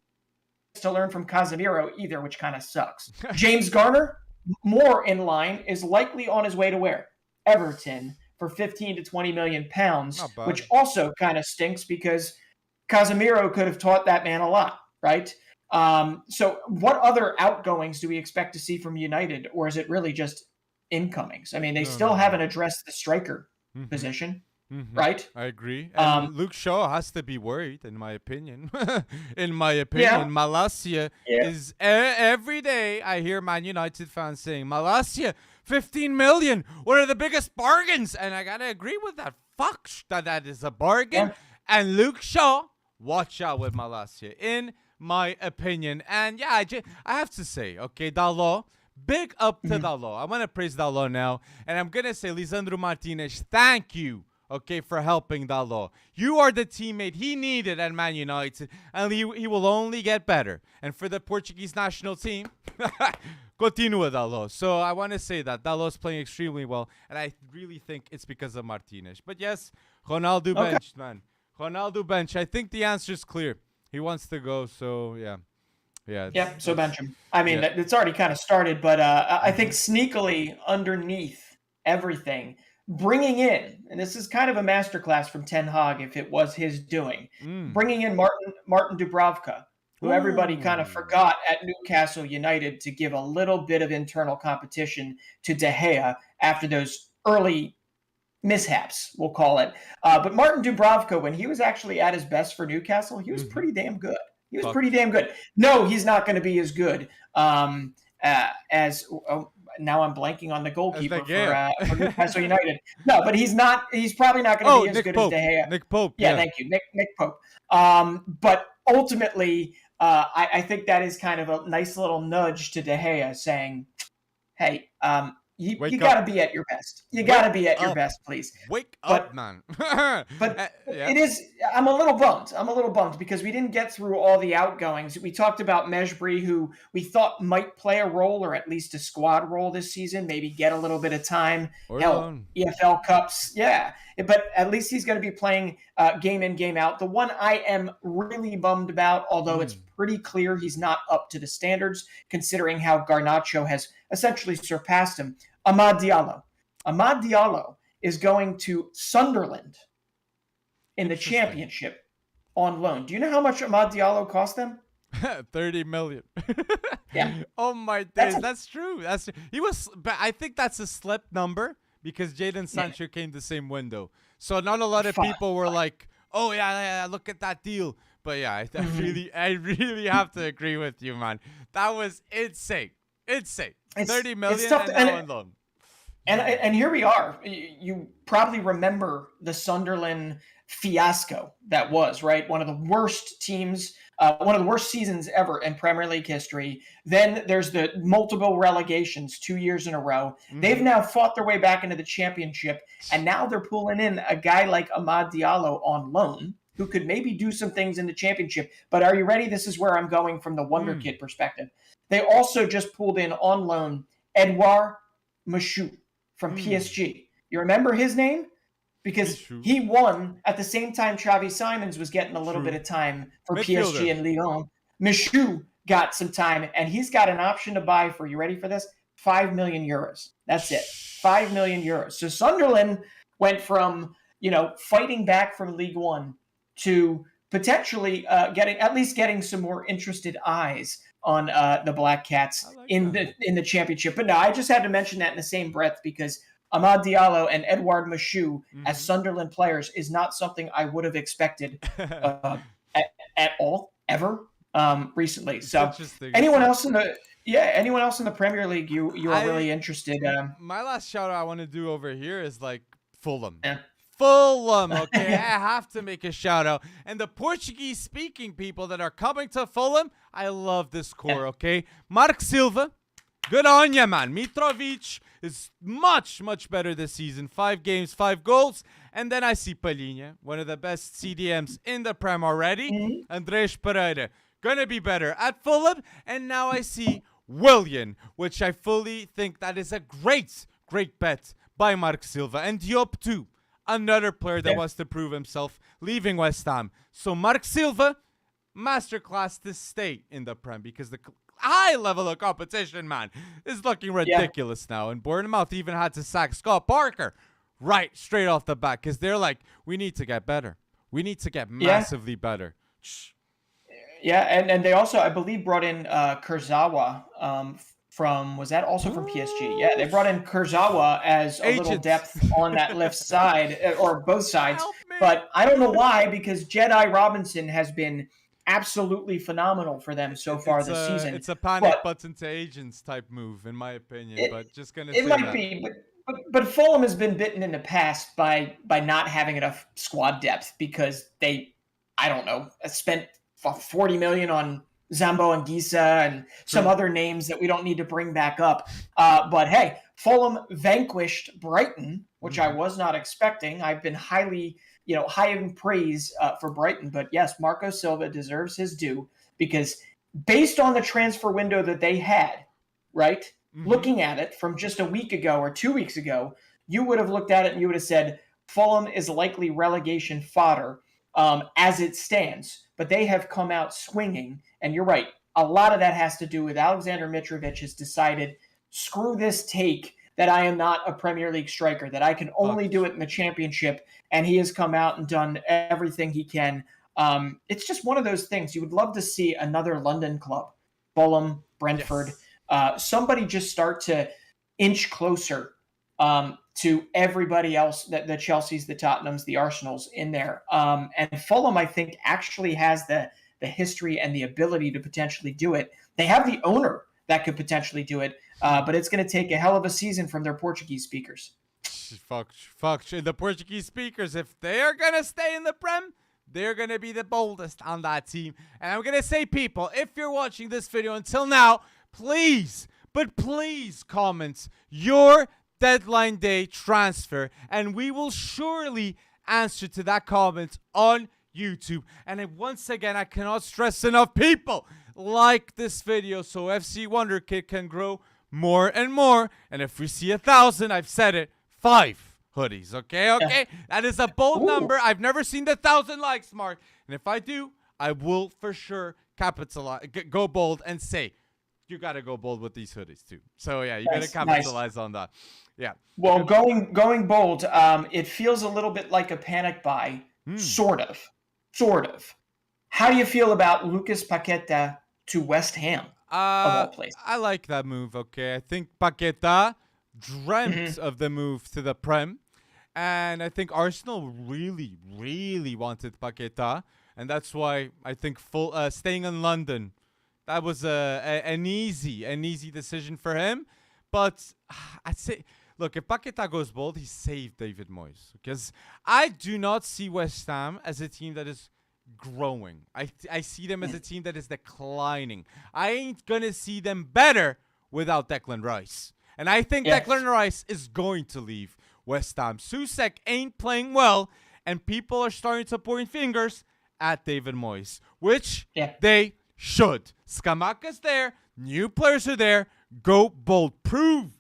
to learn from Casemiro either, which kind of sucks. James Garner, more in line, is likely on his way to where? Everton for 15 to 20 million pounds, which also kind of stinks because Casemiro could have taught that man a lot, right? So what other outgoings do we expect to see from United, or is it really just incomings? I mean, they still haven't addressed the striker position. Right? I agree. And Luke Shaw has to be worried, in my opinion. Malacia is every day I hear Man United fans saying, Malacia, 15 million, one of the biggest bargains. And I got to agree with that. Fuck, that is a bargain. Yeah. And Luke Shaw, watch out with Malacia, in my opinion. And yeah, I have to say, okay, Dalot, big up to Dalot. I want to praise Dalot now. And I'm going to say, Lisandro Martinez, thank you. Okay, for helping Dalot. You are the teammate he needed at Man United, and he will only get better. And for the Portuguese national team, continua Dalot. So I want to say that Dalot's playing extremely well, and I really think it's because of Martinez. But yes, Ronaldo benched, man. Ronaldo bench. I think the answer is clear. He wants to go, so yeah. Yeah, so bench him. I mean, it's already kind of started, but I think sneakily underneath everything, bringing in, and this is kind of a masterclass from Ten Hag if it was his doing, bringing in Martin Dubravka, who everybody kind of forgot at Newcastle United to give a little bit of internal competition to De Gea after those early mishaps, we'll call it. But Martin Dubravka, when he was actually at his best for Newcastle, he was pretty damn good. No, he's not going to be as good as... now I'm blanking on the goalkeeper for Newcastle United. No, but he's not. He's probably not going to be as good as De Gea. Nick Pope. Yeah, thank you, Nick Pope. But ultimately, I think that is kind of a nice little nudge to De Gea, saying, "Hey, you got to be at your best. You got to be at your best, please. Wake up, man." But it is. I'm a little bummed because we didn't get through all the outgoings. We talked about Mejbri, who we thought might play a role or at least a squad role this season. Maybe get a little bit of time. Hell, EFL Cups, yeah. But at least he's going to be playing game in, game out. The one I am really bummed about, although it's pretty clear he's not up to the standards, considering how Garnacho has essentially surpassed him. Amad Diallo. Amad Diallo is going to Sunderland in the Championship on loan. Do you know how much Amad Diallo cost them? 30 million. Yeah. Oh my days, that's true. But I think that's a slip number because Jadon Sancho came the same window. So not a lot of people were like, "Oh yeah, look at that deal." But yeah, I really have to agree with you, man. That was insane. 30 million and now on loan. And here we are. You probably remember the Sunderland fiasco that was, right? One of the worst teams, one of the worst seasons ever in Premier League history. Then there's the multiple relegations 2 years in a row. They've now fought their way back into the Championship, and now they're pulling in a guy like Amad Diallo on loan, who could maybe do some things in the Championship. But are you ready? This is where I'm going from the Wonderkid perspective. They also just pulled in on loan Edouard Michut from PSG. You remember his name? Because he won at the same time Xavi Simons was getting a little bit of time for PSG and Lyon. Michut got some time, and he's got an option to buy for, you ready for this? 5 million euros. That's it. 5 million euros. So Sunderland went from, fighting back from League One to potentially getting some more interested eyes on the Black Cats in the Championship. But no, I just had to mention that in the same breath because Amad Diallo and Edouard Michut as Sunderland players is not something I would have expected at all ever recently. So anyone else in the Premier League you are really interested? My last shout out I want to do over here is like Fulham. Yeah. Fulham, okay? I have to make a shout out. And the Portuguese speaking people that are coming to Fulham, I love this core, okay? Mark Silva, good on ya, man. Mitrovic is much, much better this season. 5 games, 5 goals. And then I see Palhinha, one of the best CDMs in the Prem already. Andres Pereira, gonna be better at Fulham. And now I see Willian, which I fully think that is a great bet by Mark Silva. And Diop too. another player that wants to prove himself, leaving West Ham. So Mark Silva, masterclass to stay in the Prem because the high level of competition, man, is looking ridiculous now. And Bournemouth even had to sack Scott Parker right straight off the bat because they're like, we need to get better. We need to get massively better. Yeah, and they also, I believe, brought in Kurzawa was that also from PSG? Yeah, they brought in Kurzawa as a little depth on that left side, or both sides. But I don't know why, because Jedi Robinson has been absolutely phenomenal for them so far this season. It's a panic button to agents type move, in my opinion. But just going to say it might be, but Fulham has been bitten in the past by not having enough squad depth because they, I don't know, spent 40 million on Zambo and Gisa and some other names that we don't need to bring back up. But hey, Fulham vanquished Brighton, which I was not expecting. I've been high in praise for Brighton. But yes, Marco Silva deserves his due because based on the transfer window that they had, right, looking at it from just a week ago or 2 weeks ago, you would have looked at it and you would have said Fulham is likely relegation fodder as it stands. But they have come out swinging. And you're right. A lot of that has to do with Alexander Mitrovic has decided, screw this take that I am not a Premier League striker, that I can only do it in the Championship. And he has come out and done everything he can. It's just one of those things. You would love to see another London club, Fulham, Brentford, somebody just start to inch closer to everybody else, the Chelseas, the Tottenhams, the Arsenals in there. And Fulham, I think, actually has the history and the ability to potentially do it. They have the owner that could potentially do it, but it's going to take a hell of a season from their Portuguese speakers. Fuck. The Portuguese speakers, if they are going to stay in the Prem, they're going to be the boldest on that team. And I'm going to say, people, if you're watching this video until now, please comment your deadline day transfer, and we will surely answer to that comment on YouTube. And once again, I cannot stress enough, people, like this video so FC Wonderkid can grow more and more. And if we see 1,000, I've said it, 5 hoodies. Okay. That is a bold number. I've never seen the 1,000 likes mark, and if I do, I will for sure capitalize, go bold, and say you got to go bold with these hoodies too. So yeah, you got to capitalize on that. Yeah. Well, going bold, it feels a little bit like a panic buy, sort of. How do you feel about Lucas Paqueta to West Ham, of all places? I like that move, okay. I think Paqueta dreamt of the move to the Prem, and I think Arsenal really, really wanted Paqueta, and that's why I think staying in London, that was an easy decision for him. But I'd say, look, if Paqueta goes bold, he saved David Moyes. Because I do not see West Ham as a team that is growing. I see them as a team that is declining. I ain't going to see them better without Declan Rice. And I think Declan Rice is going to leave West Ham. Soucek ain't playing well, and people are starting to point fingers at David Moyes, which they should. Scamacca's there. New players are there. Go bold. Prove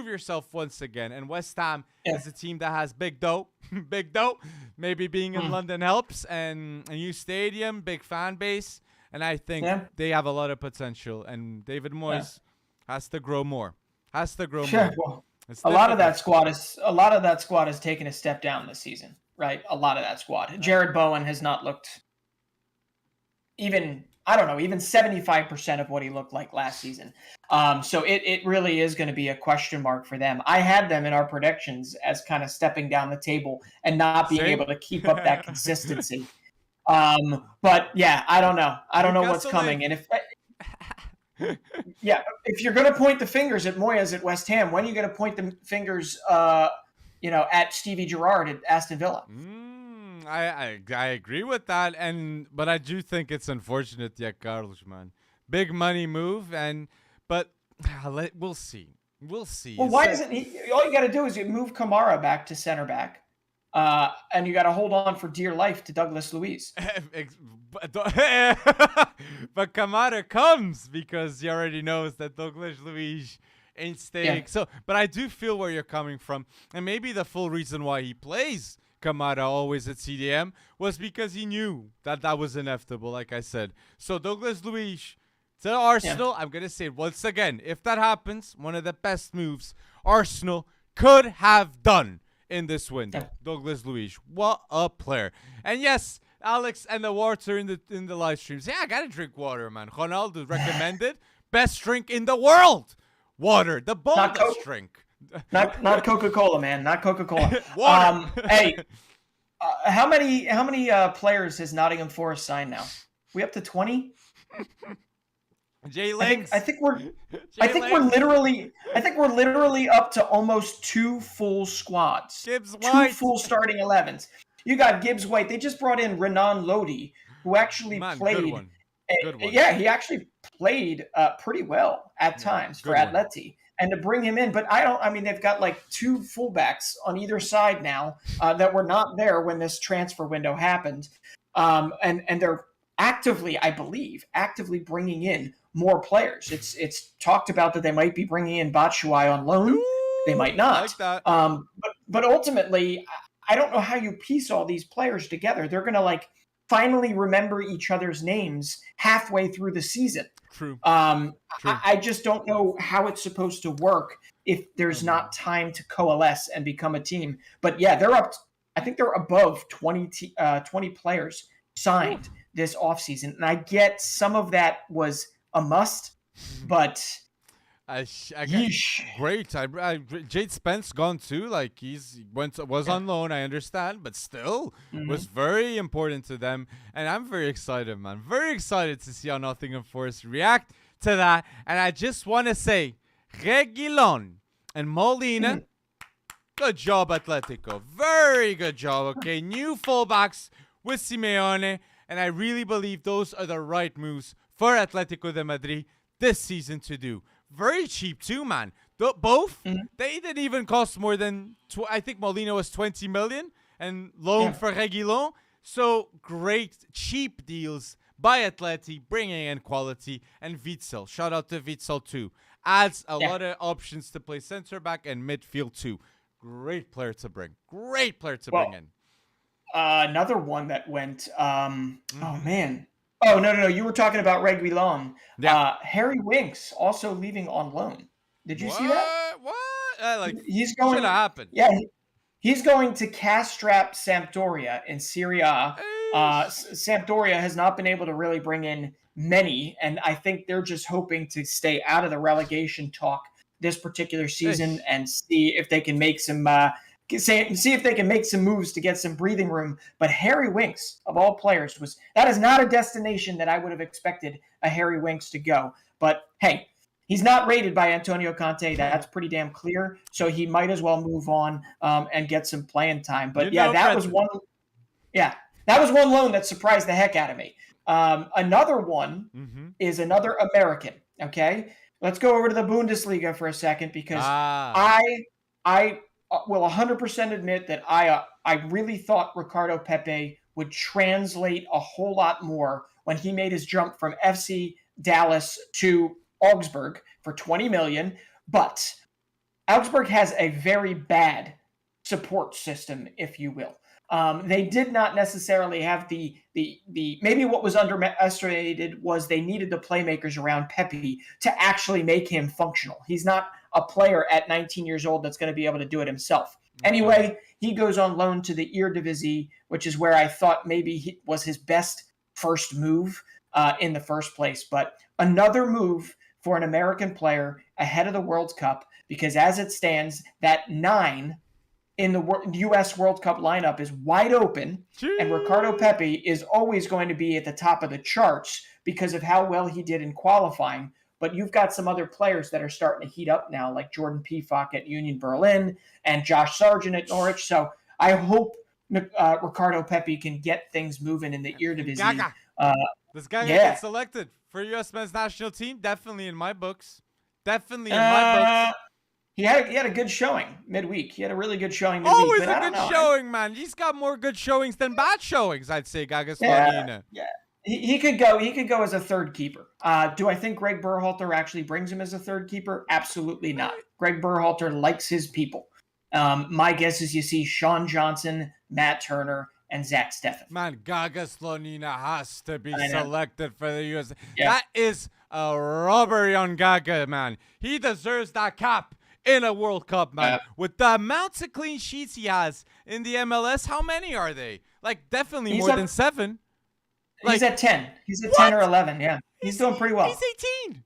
yourself once again. And West Ham is a team that has big dough. Big dough. Maybe being in London helps. And a new stadium, big fan base. And I think they have a lot of potential. And David Moyes has to grow more. More. Well, a lot of that squad has taken a step down this season, right? A lot of that squad. Jared Bowen has not looked even 75% of what he looked like last season. So it really is going to be a question mark for them. I had them in our predictions as kind of stepping down the table and not being able to keep up that consistency. But yeah, I don't know. I don't know what's coming. And if you're going to point the fingers at Moyes at West Ham, when are you going to point the fingers, at Stevie Gerrard at Aston Villa? I agree with that, but I do think it's unfortunate, Carlos, man. Big money move, but we'll see. Well, why isn't he? All you got to do is you move Kamara back to center back, and you got to hold on for dear life to Douglas Luiz. But Kamara comes because he already knows that Douglas Luiz in staying. Yeah. So, but I do feel where you're coming from, and maybe the full reason why he plays Kamara always at CDM was because he knew that that was inevitable, like I said. So Douglas Luiz to Arsenal, I'm going to say it once again, if that happens, one of the best moves Arsenal could have done in this window. Yeah. Douglas Luiz, what a player. And yes, Alex and the water in the live streams. Yeah, I got to drink water, man. Ronaldo recommended best drink in the world. Water, the boldest drink. Not Coca-Cola, man. Not Coca-Cola. Water. Hey, how many players has Nottingham Forest signed now? We up to 20? Jay Lings. I think we're literally up to almost 2 full squads. Gibbs 2 White. full starting 11s. You got Gibbs White. They just brought in Renan Lodi, who actually played. Good one. Yeah, he actually played pretty well at times for Atleti. And to bring him in, but they've got like 2 fullbacks on either side now that were not there when this transfer window happened. And they're actively bringing in more players. It's talked about that they might be bringing in Batshuayi on loan. Ooh, they might not. I like that. But ultimately, I don't know how you piece all these players together. They're going to finally remember each other's names halfway through the season. True. True. I just don't know how it's supposed to work if there's not time to coalesce and become a team. But yeah, they're up. I think they're above 20 players signed this offseason. And I get some of that was a must, but great. Jade Spence gone too. Like was on loan. I understand, but still was very important to them. And I'm very excited, man. Very excited to see how Nottingham Forest react to that. And I just want to say, Reguilón and Molina, good job, Atletico. Very good job. Okay, new fullbacks with Simeone, and I really believe those are the right moves for Atletico de Madrid this season to do. Very cheap too, man. Both, they didn't even cost more than, I think Molina was 20 million and loan for Reguilón. So great, cheap deals by Atleti, bringing in quality. And Witsel, shout out to Witsel too. Adds a lot of options to play center back and midfield too. Great player to bring. Bring in. Another one that went, oh man. Oh, no. You were talking about Reguilón. Yeah. Harry Winks also leaving on loan. Did you see that? What? He's going. Should have happened. Yeah, he's going to cash-strap Sampdoria in Serie A. Sampdoria has not been able to really bring in many, and I think they're just hoping to stay out of the relegation talk this particular season and see if they can make some moves to get some breathing room. But Harry Winks, of all players, that is not a destination that I would have expected a Harry Winks to go. But hey, he's not rated by Antonio Conte. That's pretty damn clear. So he might as well move on and get some playing time. But that was one loan that surprised the heck out of me. Another one is another American. Okay, let's go over to the Bundesliga for a second because I will 100% admit that I really thought Ricardo Pepe would translate a whole lot more when he made his jump from FC Dallas to Augsburg for 20 million. But Augsburg has a very bad support system, if you will. They did not necessarily have the maybe what was underestimated was they needed the playmakers around Pepe to actually make him functional. He's not a player at 19 years old that's going to be able to do it himself. Anyway, he goes on loan to the Eredivisie, which is where I thought maybe he was his best first move in the first place. But another move for an American player ahead of the World Cup, because as it stands, that 9 in the U.S. World Cup lineup is wide open, and Ricardo Pepe is always going to be at the top of the charts because of how well he did in qualifying. But you've got some other players that are starting to heat up now, like Jordan Pefok at Union Berlin and Josh Sargent at Norwich. So I hope Ricardo Pepe can get things moving in the Eredivisie. This guy gets selected for U.S. men's national team. Definitely in my books. He had a good showing midweek. He had a really good showing midweek. Always a good showing, man. He's got more good showings than bad showings, I'd say, Gagas Molina. Yeah. He could go. He could go as a third keeper. Do I think Greg Berhalter actually brings him as a third keeper? Absolutely not. Greg Berhalter likes his people. My guess is you see Sean Johnson, Matt Turner, and Zach Steffen. Man, Gaga Slonina has to be selected for the USA. Yeah. That is a robbery on Gaga, man. He deserves that cap in a World Cup, man. With the amounts of clean sheets he has in the MLS, how many are they? Like, definitely more than 7. He's at 10. He's at 10 or 11, yeah. He's doing pretty well. He's 18.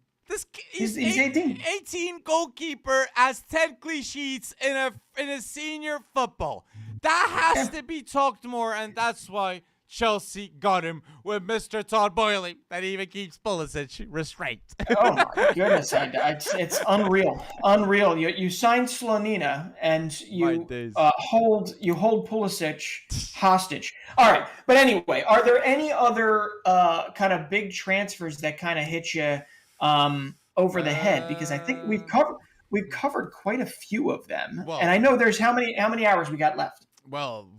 He's 18. 18 goalkeeper has 10 clean sheets in a senior football. That has to be talked more, and that's why Chelsea got him with Mr. Todd Boehly that even keeps Pulisic restrained. Oh my goodness, it's unreal, unreal. You signed Slonina and you hold Pulisic hostage. All right, but anyway, are there any other kind of big transfers that kind of hit you over the head? Because I think we've covered quite a few of them, and I know there's how many hours we got left. Well,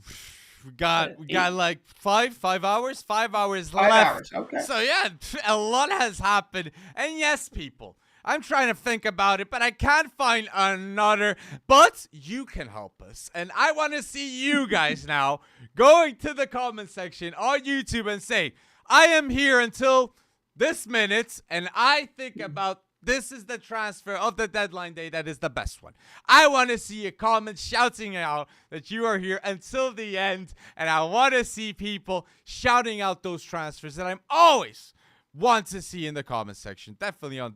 we got like 5 hours. 5 hours 5 left. Hours, okay. So yeah, a lot has happened. And yes, people, I'm trying to think about it, but I can't find another. But you can help us. And I want to see you guys now going to the comment section on YouTube and say, I am here until this minute, and I think about this is the transfer of the deadline day that is the best one. I want to see a comment shouting out that you are here until the end, and I want to see people shouting out those transfers that I'm always want to see in the comment section. Definitely on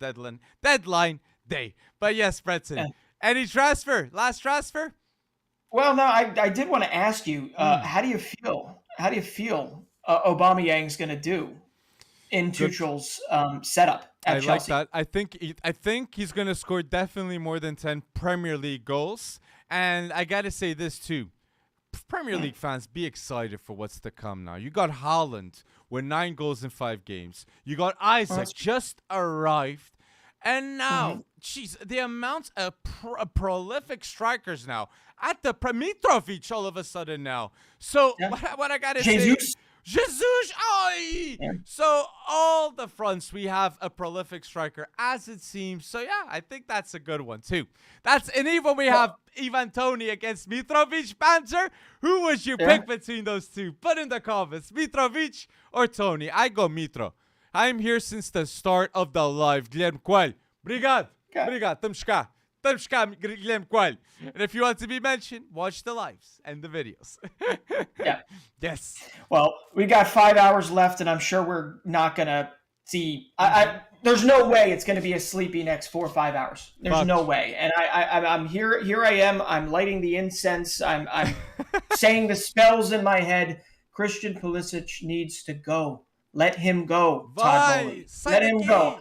deadline day. But yes, Breton, any transfer? Last transfer? Well, no, I did want to ask you, how do you feel? How do you feel Aubameyang's going to do in Tuchel's setup at Chelsea? Like that. I think he's going to score definitely more than 10 Premier League goals. And I got to say this too. Premier League fans, be excited for what's to come now. You got Haaland with 9 goals in 5 games. You got Isaac just arrived. And now, the amount of prolific strikers now. At the Mitrovic all of a sudden now. So what I got to say... Jesus! So all the fronts, we have a prolific striker, as it seems. So yeah, I think that's a good one too. And even we have Ivan Toney against Mitrovic. Panzer, who would you pick between those two? Put in the comments, Mitrovic or Toney. I go Mitro. I'm here since the start of the live. Guilherme Coelho. Obrigado. Obrigado. Estamos cá. Estamos cá, Guilherme Coelho. And if you want to be mentioned, watch the lives and the videos. Yeah. Yes. Well, we got 5 hours left, and I'm sure we're not going to see... there's no way it's going to be a sleepy next 4 or 5 hours. There's no way. And I'm here. Here I am. I'm lighting the incense. I'm saying the spells in my head. Christian Pulisic needs to go. Let him go, Todd Boehly. Let him go.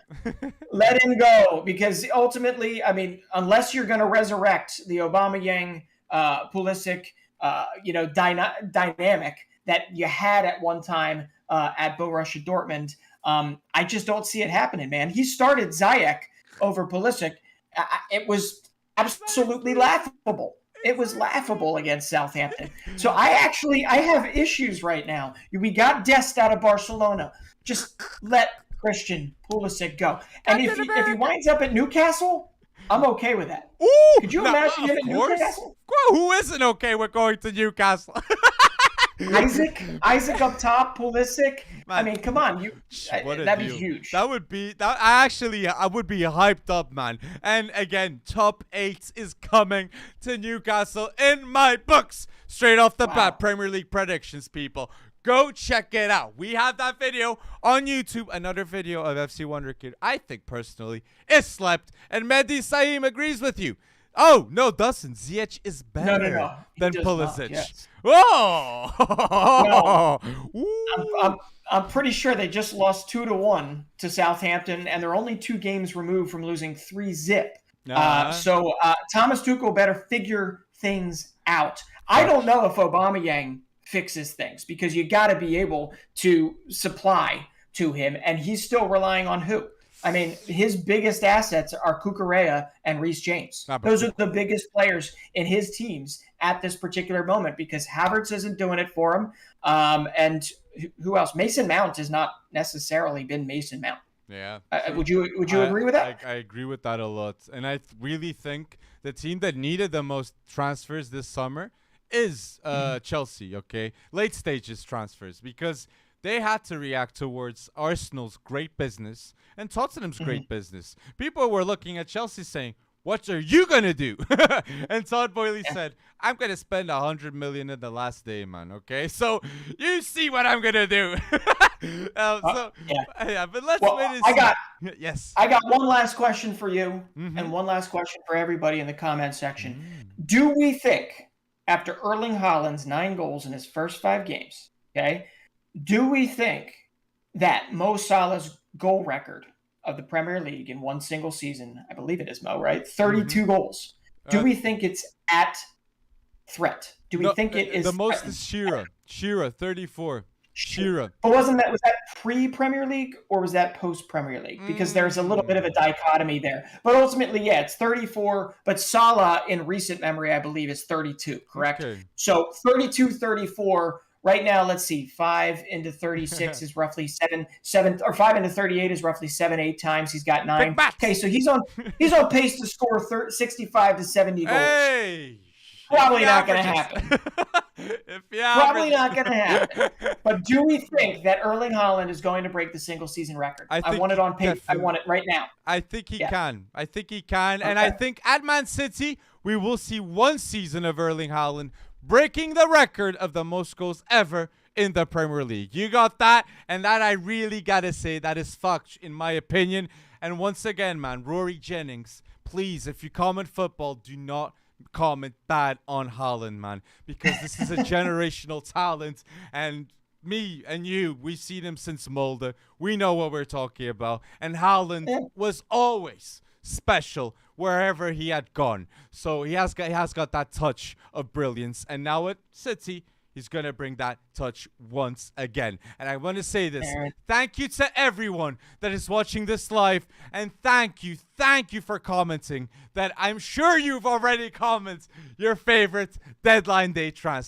Let him go. Because ultimately, I mean, unless you're going to resurrect the Aubameyang, Pulisic, dynamic that you had at one time at Borussia Dortmund, I just don't see it happening, man. He started Ziyech over Pulisic. It was absolutely laughable. It was laughable against Southampton. So I have issues right now. We got Dest out of Barcelona. Just let Christian Pulisic go. And if he winds up at Newcastle, I'm okay with that. Ooh, could you imagine him at Newcastle? Who isn't okay with going to Newcastle? Isaac up top, Pulisic. Man, I mean, come on, that'd be huge. I would be hyped up, man. And again, top 8 is coming to Newcastle in my books. Straight off the bat, Premier League predictions, people. Go check it out. We have that video on YouTube. Another video of FC Wonderkid. I think personally is slept, and Mehdi Saim agrees with you. Oh, no, doesn't. Ziyech is better than Pulisic. Yes. Whoa! No, I'm pretty sure they just lost 2-1 to Southampton, and they're only 2 games removed from losing 3-0. So Thomas Tuchel better figure things out. I don't know if Aubameyang fixes things, because you got to be able to supply to him, and he's still relying on who? I mean, his biggest assets are Cucurella and Reece James. Those are the biggest players in his teams, at this particular moment because Havertz isn't doing it for him. And who else? Mason Mount has not necessarily been Mason Mount. Yeah. Would you agree with that? I agree with that a lot. And I really think the team that needed the most transfers this summer is Chelsea, okay? Late stages transfers, because they had to react towards Arsenal's great business and Tottenham's great business. People were looking at Chelsea saying, what are you going to do? And Todd Boehly said, I'm going to spend $100 million in the last day, man, okay? So you see what I'm going to do. But let's wait and see. Yes. I got one last question for you and one last question for everybody in the comment section. Do we think, after Erling Haaland's 9 goals in his first 5 games, okay, do we think that Mo Salah's goal record of the Premier League in one single season, I believe it is, Mo, right? 32 goals. Do we think it's at threat? Do we think it is? The most is Shearer, 34. Shearer. But was that pre-Premier League or was that post-Premier League? Because there's a little bit of a dichotomy there. But ultimately, yeah, it's 34. But Salah, in recent memory, I believe, is 32, correct? Okay. So 32, 34. Right now, let's see, 5 into 36 is roughly 7, or 5 into 38 is roughly 7, 8 times. He's got 9. Okay, so he's on pace to score 65 to 70 goals. Hey, probably not going to happen. Probably not going to happen. But do we think that Erling Haaland is going to break the single season record? I want it on paper. I want it right now. I think he can. Okay. And I think at Man City, we will see one season of Erling Haaland breaking the record of the most goals ever in the Premier League. You got that? And that I really got to say, that is fucked, in my opinion. And once again, man, Rory Jennings, please, if you comment football, do not comment bad on Haaland, man. Because this is a generational talent. And me and you, we've seen him since Molde. We know what we're talking about. And Haaland was always special wherever he had gone. So he has got that touch of brilliance. And now at City, he's going to bring that touch once again. And I want to say this. Thank you to everyone that is watching this live. And thank you for commenting that I'm sure you've already commented your favorite deadline day transfer.